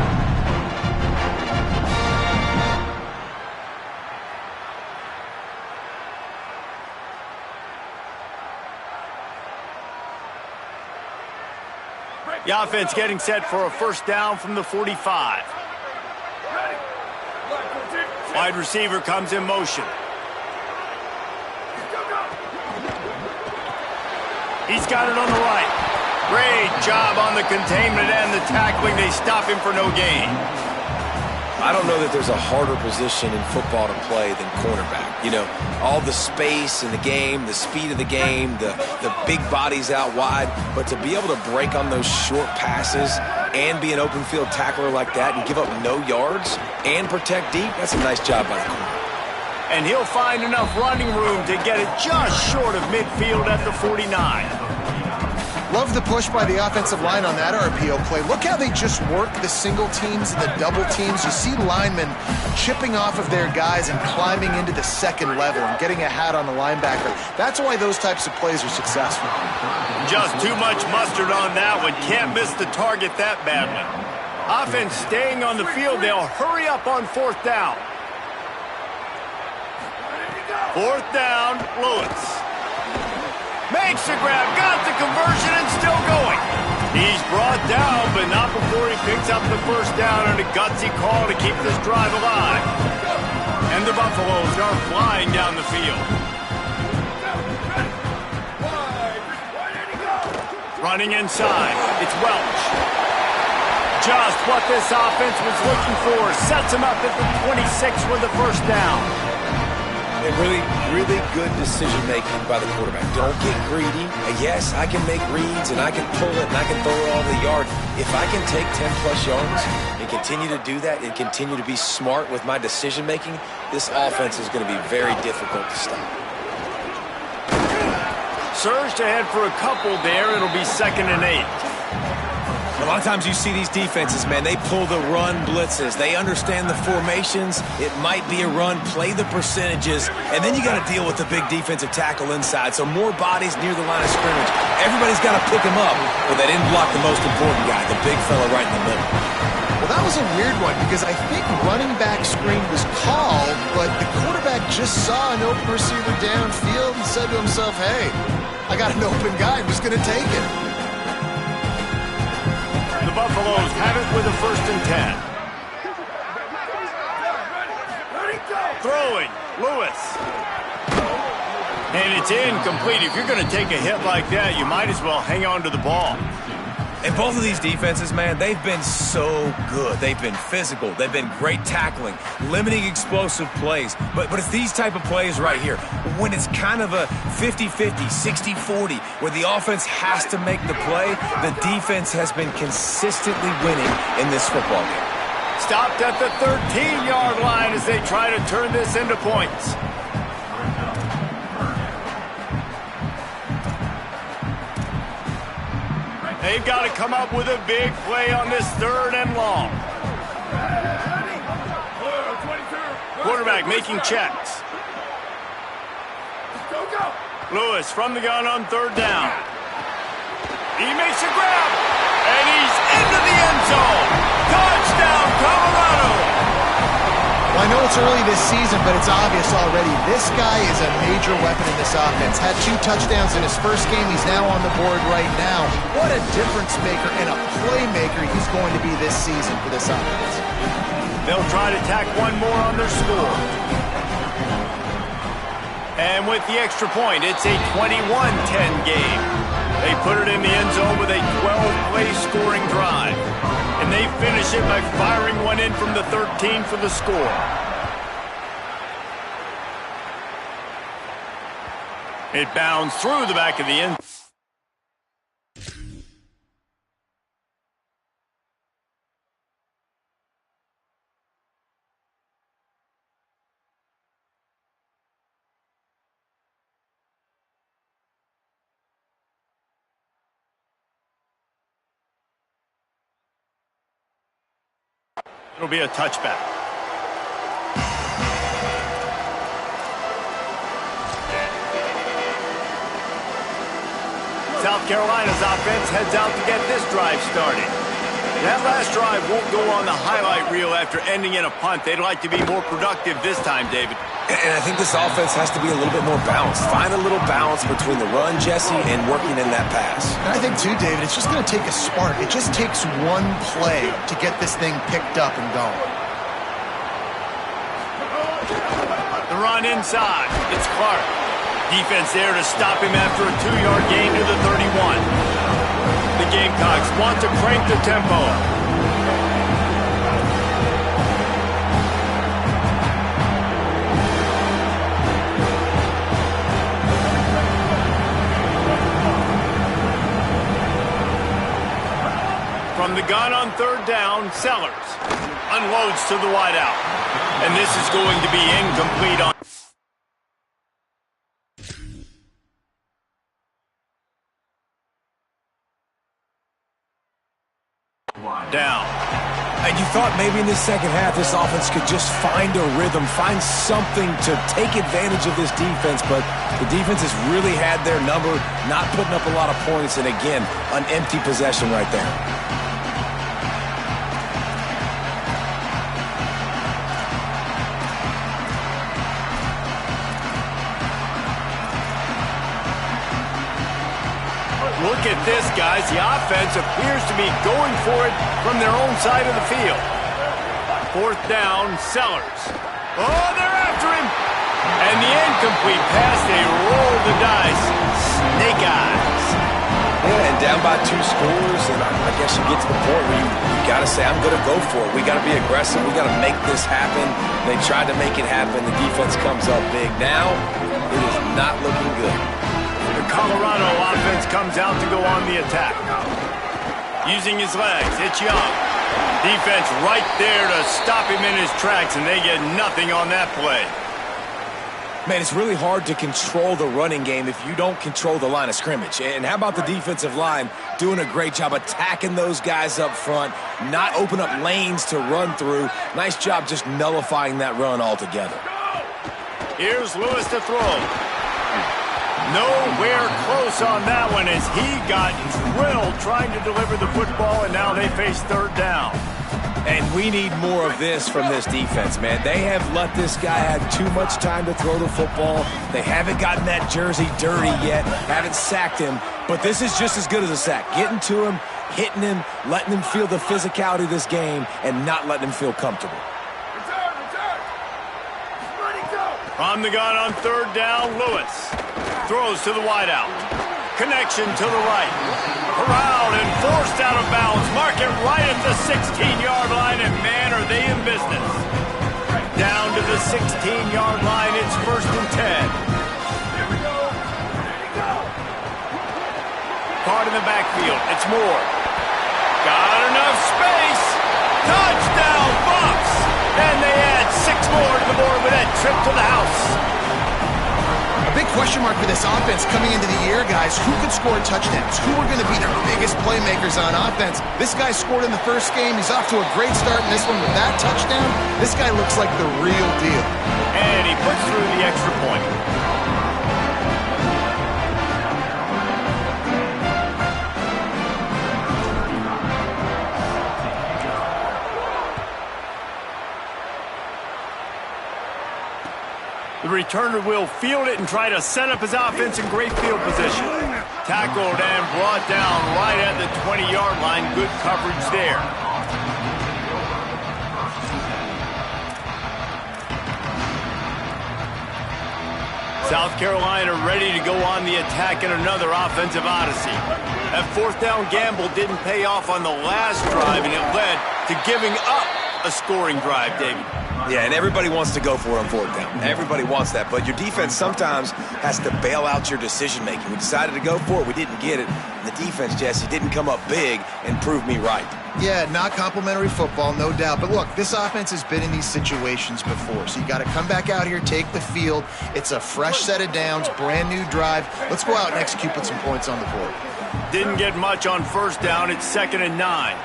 The offense getting set for a first down from the 45. Wide receiver comes in motion. He's got it on the right. Great job on the containment and the tackling. They stop him for no gain. I don't know that there's a harder position in football to play than cornerback. You know, all the space in the game, the speed of the game, the big bodies out wide. But to be able to break on those short passes and be an open field tackler like that and give up no yards and protect deep, that's a nice job by the corner. And he'll find enough running room to get it just short of midfield at the 49. Love the push by the offensive line on that RPO play. Look how they just work the single teams and the double teams. You see linemen chipping off of their guys and climbing into the second level and getting a hat on the linebacker. That's why those types of plays are successful. Just too much mustard on that one. Can't miss the target that badly. Offense staying on the field. They'll hurry up on 4th down. 4th down, Lewis. Makes the grab, got the conversion, and still going. He's brought down, but not before he picks up the first down on a gutsy call to keep this drive alive. And the Buffaloes are flying down the field. Running inside, it's Welch. Just what this offense was looking for. Sets him up at the 26 with the first down. And really good decision-making by the quarterback. Don't get greedy. Yes, I can make reads, and I can pull it, and I can throw it all the yard. If I can take 10-plus yards and continue to do that and continue to be smart with my decision-making, this offense is going to be very difficult to stop. Surged ahead for a couple there. It'll be 2nd and 8. A lot of times you see these defenses, man, they pull the run blitzes. They understand the formations. It might be a run, play the percentages, and then you got to deal with the big defensive tackle inside. So more bodies near the line of scrimmage. Everybody's got to pick him up, but they didn't block the most important guy, the big fella right in the middle. Well, that was a weird one because I think running back screen was called, but the quarterback just saw an open receiver downfield and said to himself, hey, I got an open guy. I'm just going to take it. The Buffaloes have it with a 1st and 10. Throwing, Lewis. And it's incomplete. If you're going to take a hit like that, you might as well hang on to the ball. And both of these defenses, man, they've been so good. They've been physical. They've been great tackling, limiting explosive plays. But it's these type of plays right here, when it's kind of a 50-50, 60-40, where the offense has to make the play, the defense has been consistently winning in this football game. Stopped at the 13-yard line as they try to turn this into points. They've got to come up with a big play on this 3rd and long. Quarterback making checks. Lewis from the gun on 3rd down. He makes a grab, and he's into the end zone. Touchdown, Colorado! Well, I know it's it's early this season, but it's obvious already. This guy is a major weapon in this offense. Had 2 touchdowns in his first game. He's now on the board right now. What a difference maker and a playmaker he's going to be this season for this offense. They'll try to tack one more on their score. And with the extra point, it's a 21-10 game. They put it in the end zone with a 12-play scoring drive. And they finish it by firing one in from the 13 for the score. It bounds through the back of the end. It'll be a touchback. South Carolina's offense heads out to get this drive started. That last drive won't go on the highlight reel after ending in a punt. They'd like to be more productive this time, David. And I think this offense has to be a little bit more balanced. Find a little balance between the run, Jesse, and working in that pass. And I think, too, David, it's just going to take a spark. It just takes one play to get this thing picked up and going. The run inside. It's Clark. Defense there to stop him after a 2-yard gain to the 31. The Gamecocks want to crank the tempo. From the gun on 3rd down, Sellers unloads to the wideout. And this is going to be incomplete on down. And you thought maybe in the second half this offense could just find a rhythm, find something to take advantage of this defense, but the defense has really had their number, not putting up a lot of points, and again, an empty possession right there. Look at this, guys. The offense appears to be going for it from their own side of the field. 4th down, Sellers. Oh, they're after him. And the incomplete pass, they roll the dice. Snake eyes. Yeah, and down by 2 scores, and I guess you get to the point where you got to say, I'm going to go for it. We got to be aggressive. We got to make this happen. They tried to make it happen. The defense comes up big. Now, it is not looking good. The Colorado offense comes out to go on the attack. Using his legs, it's Young. Defense right there to stop him in his tracks, and they get nothing on that play. Man, it's really hard to control the running game if you don't control the line of scrimmage. And how about the defensive line doing a great job attacking those guys up front, not open up lanes to run through. Nice job just nullifying that run altogether. Here's Lewis to throw. Nowhere close on that one as he got drilled trying to deliver the football, and now they face 3rd down. And we need more of this from this defense, man. They have let this guy have too much time to throw the football. They haven't gotten that jersey dirty yet, haven't sacked him, but this is just as good as a sack. Getting to him, hitting him, letting him feel the physicality of this game, and not letting him feel comfortable. From the gun on 3rd down, Lewis throws to the wideout. Connection to the right. Corralled and forced out of bounds. Mark it right at the 16-yard line, and man, are they in business. Down to the 16-yard line, it's 1st and 10. Here we go. Caught in the backfield, it's Moore. Got enough space. Touchdown, Bucks! And they add 6 more to the board with that trip to the house. A big question mark for this offense coming into the year, guys. Who could score touchdowns? Who are going to be their biggest playmakers on offense? This guy scored in the first game. He's off to a great start in this one with that touchdown. This guy looks like the real deal. And he puts through the extra point. returner will field it and try to set up his offense in great field position. Tackled and brought down right at the 20-yard line. Good coverage there. South Carolina ready to go on the attack in another offensive odyssey. That fourth down gamble didn't pay off on the last drive, and it led to giving up a scoring drive, David. Yeah, and everybody wants to go for it on fourth down. Everybody wants that, but your defense sometimes has to bail out your decision-making. We decided to go for it. We didn't get it. And the defense, Jesse, didn't come up big and prove me right. Yeah, not complimentary football, no doubt. But look, this offense has been in these situations before, so you got to come back out here, take the field. It's a fresh set of downs, brand new drive. Let's go out and execute, put some points on the board. Didn't get much on first down. It's 2nd and 9.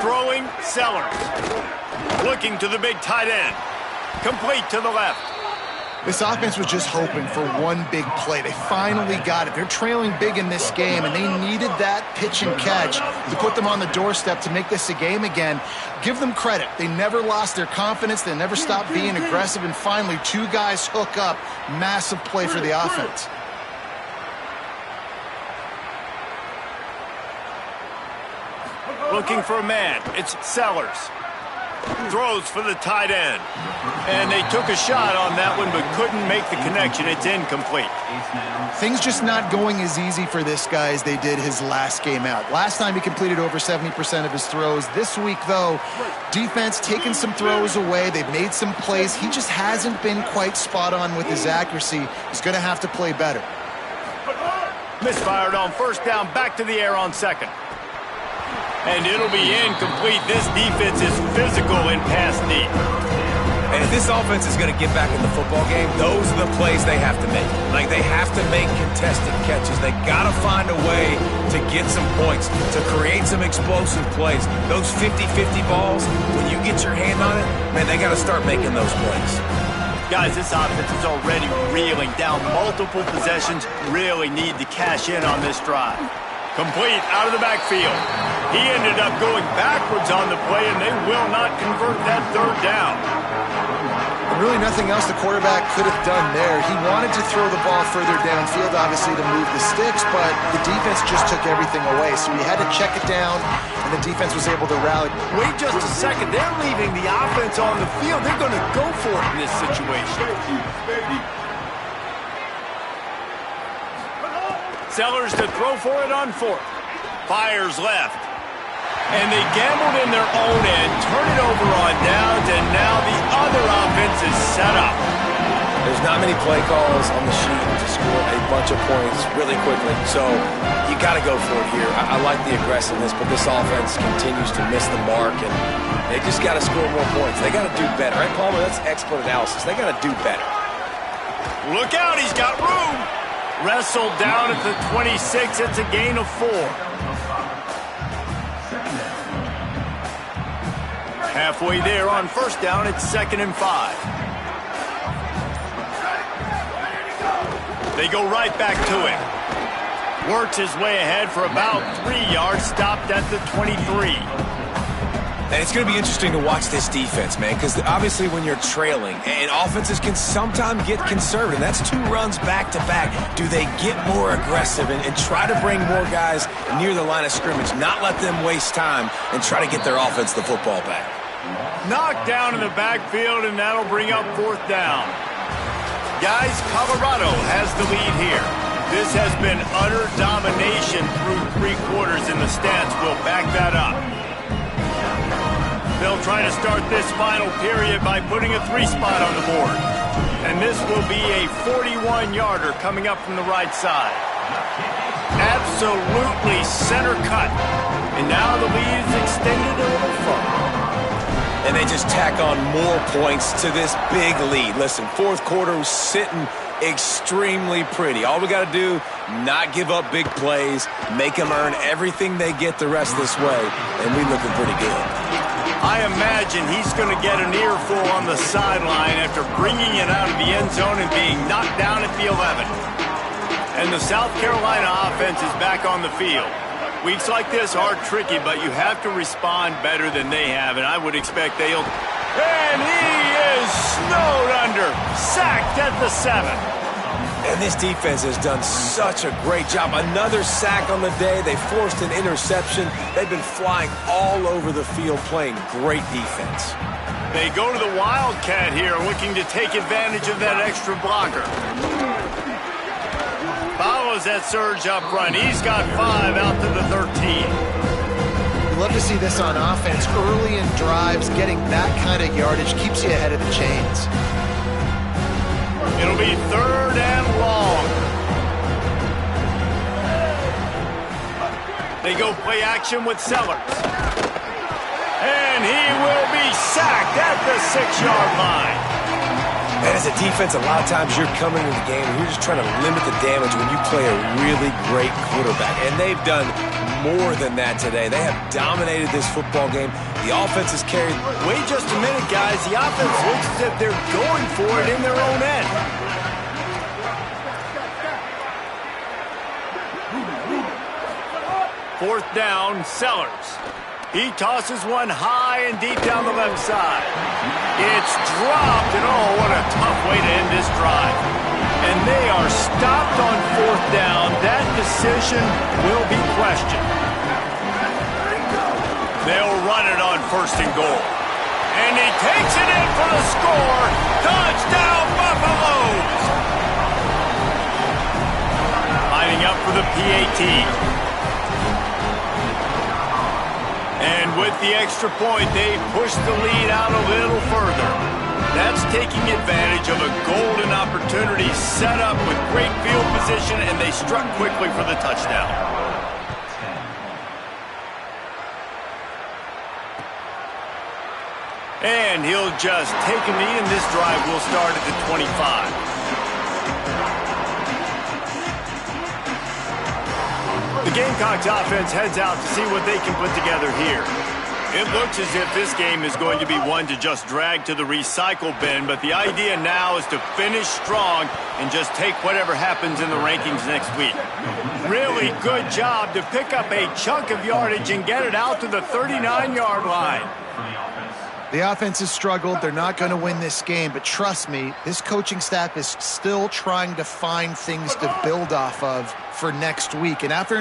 Throwing, Sellers. Looking to the big tight end. Complete to the left. This offense was just hoping for one big play. They finally got it. They're trailing big in this game, and they needed that pitch and catch to put them on the doorstep to make this a game again. Give them credit. They never lost their confidence. They never stopped being aggressive, and finally, two guys hook up. Massive play for the offense. Looking for a man. It's Sellers. Throws for the tight end. And they took a shot on that one, but couldn't make the connection. It's incomplete. Things just not going as easy for this guy as they did his last game out. Last time he completed over 70% of his throws. This week, though, defense taking some throws away. They've made some plays. He just hasn't been quite spot on with his accuracy. He's going to have to play better. Misfired on first down, back to the air on second. And it'll be incomplete. This defense is physical in pass deep. And if this offense is going to get back in the football game, those are the plays they have to make. Like, they have to make contested catches. They got to find a way to get some points, to create some explosive plays. Those 50-50 balls, when you get your hand on it, man, they got to start making those plays. Guys, this offense is already reeling down multiple possessions. Really need to cash in on this drive. Complete out of the backfield. He ended up going backwards on the play, and they will not convert that third down. And really nothing else the quarterback could have done there. He wanted to throw the ball further downfield, obviously, to move the sticks, but the defense just took everything away. So he had to check it down, and the defense was able to rally. Wait just a second. They're leaving the offense on the field. They're going to go for it in this situation. Sellers to throw for it on fourth. Fires left. And they gambled in their own end, turn it over on downs, and now the other offense is set up. There's not many play calls on the sheet to score a bunch of points really quickly, so you got to go for it here. I like the aggressiveness, but this offense continues to miss the mark, and they just got to score more points. They got to do better. Right, Palmer? That's expert analysis. They got to do better. Look out, he's got room. Wrestled down at the 26. It's a gain of 4. Halfway there on first down, it's 2nd and 5. They go right back to him. Works his way ahead for about 3 yards, stopped at the 23. And it's going to be interesting to watch this defense, man, because obviously when you're trailing, and offenses can sometimes get conservative. That's 2 runs back-to-back. Do they get more aggressive and try to bring more guys near the line of scrimmage, not let them waste time, and try to get their offense the football back? Knocked down in the backfield, and that'll bring up 4th down. Guys, Colorado has the lead here. This has been utter domination through 3 quarters, and the stats will back that up. They'll try to start this final period by putting a 3 spot on the board. And this will be a 41-yarder coming up from the right side. Absolutely center cut. And now the lead is extended a little further. And they just tack on more points to this big lead. Listen, 4th quarter was sitting extremely pretty. All we got to do, not give up big plays, make them earn everything they get the rest this way, and we looking pretty good. I imagine he's going to get an earful on the sideline after bringing it out of the end zone and being knocked down at the 11. And the South Carolina offense is back on the field. Weeks like this are tricky, but you have to respond better than they have, and I would expect they'll... And he is snowed under, sacked at the 7. And this defense has done such a great job. Another sack on the day. They forced an interception. They've been flying all over the field playing great defense. They go to the Wildcat here, looking to take advantage of that extra blocker. Follows that surge up front. He's got 5 out to the 13. We love to see this on offense. Early in drives, getting that kind of yardage keeps you ahead of the chains. It'll be 3rd and long. They go play action with Sellers. And he will be sacked at the 6-yard line. And as a defense, a lot of times you're coming into the game and you're just trying to limit the damage when you play a really great quarterback. And they've done more than that today. They have dominated this football game. The offense has carried. Wait just a minute, guys. The offense looks as if they're going for it in their own end. Fourth down, Sellers. He tosses one high and deep down the left side. It's dropped, and oh, what a tough way to end this drive. And they are stopped on 4th down. That decision will be questioned. They'll run it on 1st and goal. And he takes it in for the score. Touchdown, Buffaloes! Lining up for the PAT. And with the extra point, they push the lead out a little further. That's taking advantage of a golden opportunity set up with great field position, and they struck quickly for the touchdown. And he'll just take a knee, and this drive will start at the 25. The Gamecocks offense heads out to see what they can put together here. It looks as if this game is going to be one to just drag to the recycle bin, but the idea now is to finish strong and just take whatever happens in the rankings next week. Really good job to pick up a chunk of yardage and get it out to the 39-yard line. The offense has struggled. They're not going to win this game, but trust me, this coaching staff is still trying to find things to build off of for next week. And after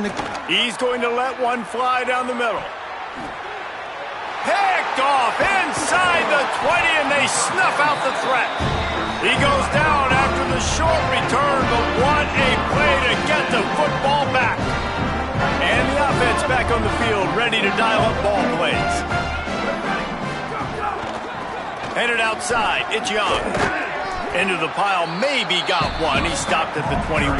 he's going to let one fly down the middle. Picked off inside the 20, and they snuff out the threat. He goes down after the short return, but what a play to get the football back. And the offense back on the field, ready to dial up ball plays. Headed outside, it's Young. Into the pile, maybe got one. He stopped at the 21.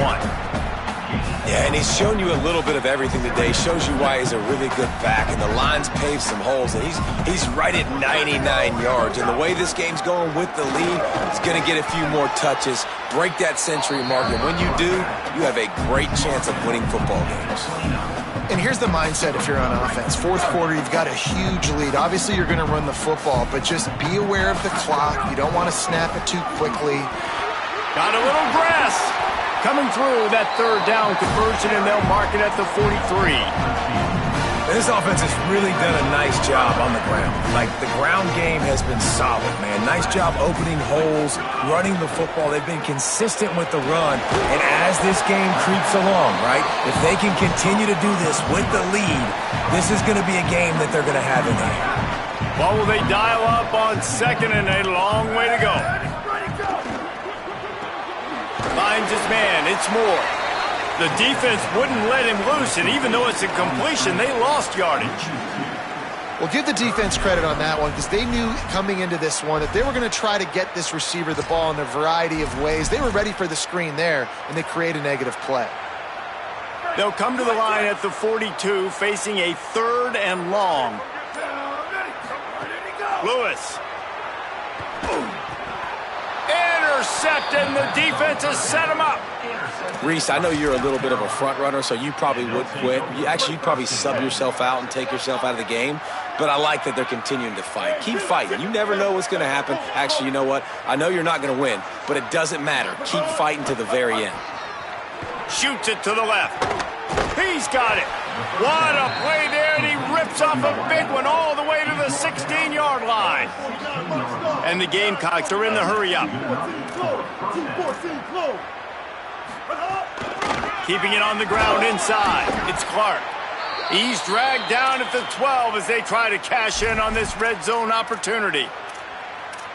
Yeah, and he's shown you a little bit of everything today. Shows you why he's a really good back, and the line's paved some holes, and he's right at 99 yards. And the way this game's going with the lead, he's going to get a few more touches, break that century mark, and when you do, you have a great chance of winning football games. And here's the mindset if you're on offense. 4th quarter, you've got a huge lead. Obviously, you're going to run the football, but just be aware of the clock. You don't want to snap it too quickly. Got a little grass coming through that 3rd down conversion, and they'll mark it at the 43. This offense has really done a nice job on the ground. Like, the ground game has been solid, man. Nice job opening holes, running the football. They've been consistent with the run. And as this game creeps along, right, if they can continue to do this with the lead, this is going to be a game that they're going to have in the hand. Well, will they dial up on 2nd and a long way to go? Finds his man. It's Moore. The defense wouldn't let him loose, and even though it's a completion, they lost yardage. Well, give the defense credit on that one, because they knew coming into this one that they were going to try to get this receiver the ball in a variety of ways. They were ready for the screen there, and they create a negative play. They'll come to the line at the 42, facing a 3rd and long. Lewis. Intercepted, and the defense has set him up. Reese, I know you're a little bit of a front runner, so you probably would quit. You'd probably sub yourself out and take yourself out of the game. But I like that they're continuing to fight. Keep fighting. You never know what's going to happen. Actually, you know what? I know you're not going to win, but it doesn't matter. Keep fighting to the very end. Shoots it to the left. He's got it. What a play there, and he rips off a big one all the way to the 16-yard line. And the Gamecocks are in the hurry-up. Keeping it on the ground inside. It's Clark. He's dragged down at the 12 as they try to cash in on this red zone opportunity.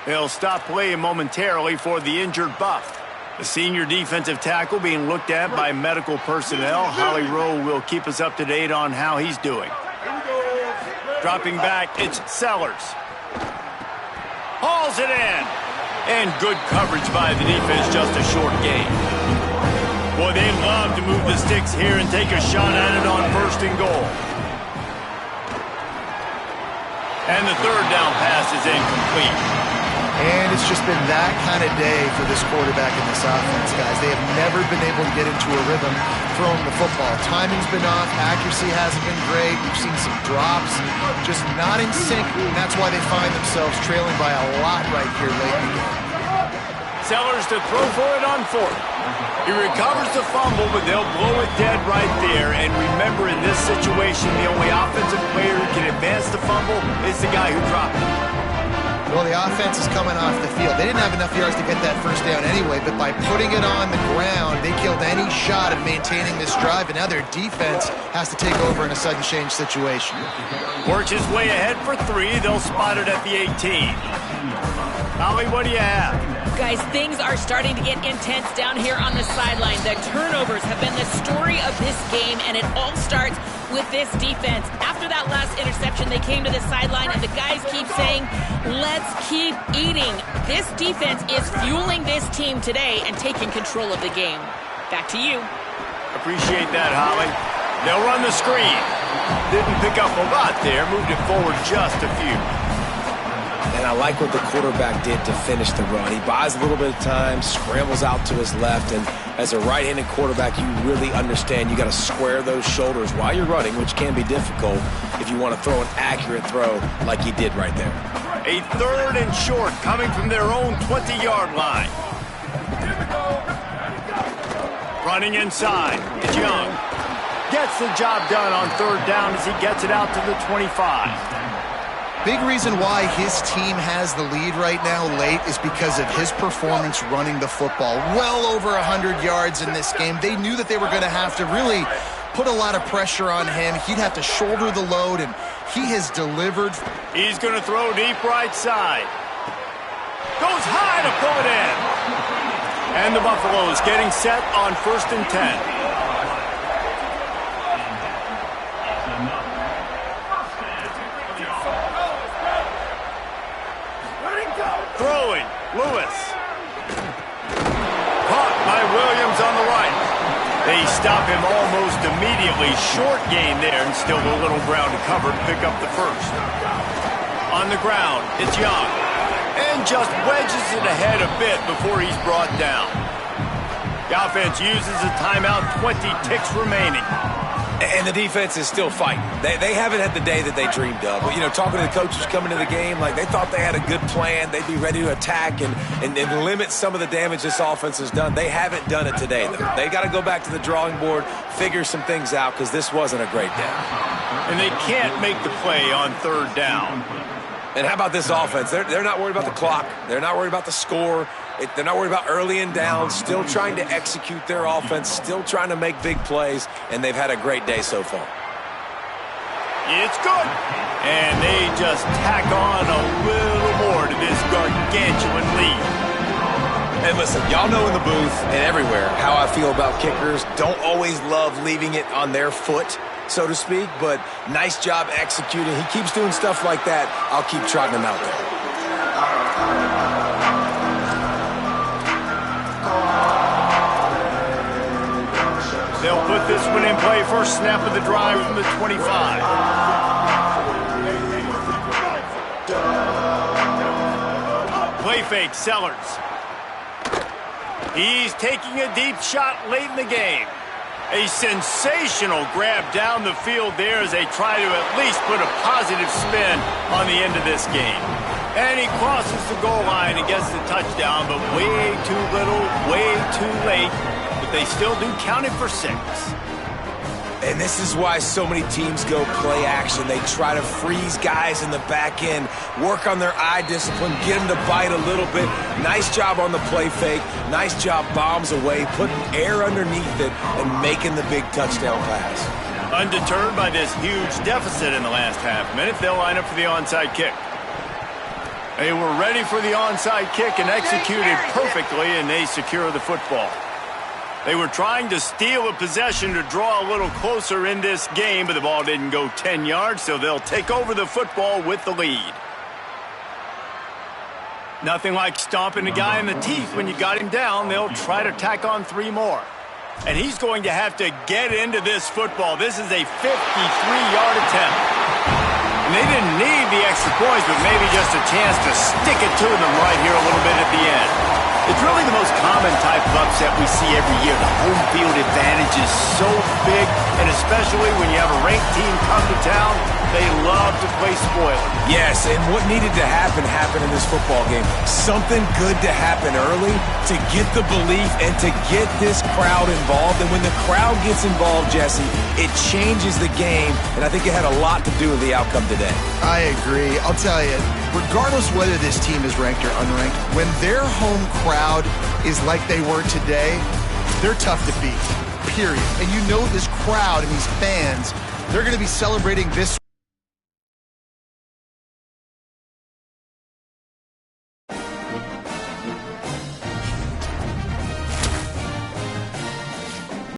They'll stop playing momentarily for the injured Buff. The senior defensive tackle being looked at by medical personnel. Holly Rowe will keep us up to date on how he's doing. Dropping back, it's Sellers. Hauls it in. And good coverage by the defense, just a short gain. Boy, they love to move the sticks here and take a shot at it on 1st and goal. And the 3rd down pass is incomplete. And it's just been that kind of day for this quarterback and this offense, guys. They have never been able to get into a rhythm throwing the football. Timing's been off. Accuracy hasn't been great. We've seen some drops. Just not in sync, and that's why they find themselves trailing by a lot right here late in the game. Sellers to throw for it on 4th. He recovers the fumble, but they'll blow it dead right there. And remember, in this situation, the only offensive player who can advance the fumble is the guy who dropped it. Well, the offense is coming off the field. They didn't have enough yards to get that 1st down anyway, but by putting it on the ground, they killed any shot at maintaining this drive, and now their defense has to take over in a sudden change situation. Works his way ahead for 3. They'll spot it at the 18. Holly, what do you have? Guys, things are starting to get intense down here on the sideline. The turnovers have been the story of this game, and it all starts with this defense. After that last interception, they came to the sideline, and the guys keep saying, let's keep eating. This defense is fueling this team today and taking control of the game. Back to you. Appreciate that, Holly. They'll run the screen. Didn't pick up a lot there. Moved it forward just a few. And I like what the quarterback did to finish the run. He buys a little bit of time, scrambles out to his left, and as a right-handed quarterback, you really understand you got to square those shoulders while you're running, which can be difficult if you want to throw an accurate throw like he did right there. A 3rd and short coming from their own 20-yard line. Running inside. It's Young. Gets the job done on 3rd down as he gets it out to the 25. Big reason why his team has the lead right now late is because of his performance running the football. Well over 100 yards in this game. They knew that they were going to have to really put a lot of pressure on him. He'd have to shoulder the load, and he has delivered. He's going to throw deep right side. Goes high to pull it in. And the Buffaloes getting set on 1st and 10. Throwing, Lewis. Caught by Williams on the right. They stop him almost immediately. Short gain there, and still a little ground to cover to pick up the 1st. On the ground, it's Young. And just wedges it ahead a bit before he's brought down. The offense uses a timeout, 20 ticks remaining. And the defense is still fighting. They haven't had the day that they dreamed of. But, you know, talking to the coaches coming to the game, like they thought they had a good plan. They'd be ready to attack and limit some of the damage this offense has done. They haven't done it today, though. They got to go back to the drawing board, figure some things out, because this wasn't a great day. And they can't make the play on 3rd down. And how about this offense? They're not worried about the clock. They're not worried about the score. They're not worried about early and down. Still trying to execute their offense. Still trying to make big plays. And they've had a great day so far. It's good. And they just tack on a little more to this gargantuan lead. And listen, y'all know in the booth and everywhere how I feel about kickers. Don't always love leaving it on their foot, so to speak, but nice job executing. He keeps doing stuff like that. I'll keep trotting him out there. They'll put this one in play. First snap of the drive from the 25. Play fake, Sellers. He's taking a deep shot late in the game. A sensational grab down the field there as they try to at least put a positive spin on the end of this game. And he crosses the goal line and gets the touchdown, but way too little, way too late. But they still do count it for 6. And this is why so many teams go play action. They try to freeze guys in the back end, work on their eye discipline, get them to bite a little bit. Nice job on the play fake. Nice job bombs away, putting air underneath it, and making the big touchdown pass. Undeterred by this huge deficit in the last half minute, they'll line up for the onside kick. They were ready for the onside kick and executed perfectly, and they secure the football. They were trying to steal a possession to draw a little closer in this game, but the ball didn't go 10 yards, so they'll take over the football with the lead. Nothing like stomping a guy in the teeth when you got him down. They'll try to tack on 3 more. And he's going to have to get into this football. This is a 53-yard attempt. And they didn't need the extra points, but maybe just a chance to stick it to them right here a little bit at the end. It's really the most common type of upset we see every year. The home field advantage is so big, and especially when you have a ranked team come to town, they love to play spoiler. Yes, and what needed to happen happened in this football game. Something good to happen early to get the belief and to get this crowd involved. And when the crowd gets involved, Jesse, it changes the game, and I think it had a lot to do with the outcome today. I agree. I'll tell you, regardless whether this team is ranked or unranked, when their home crowd is like they were today, they're tough to beat, period. And you know this crowd and these fans, they're going to be celebrating this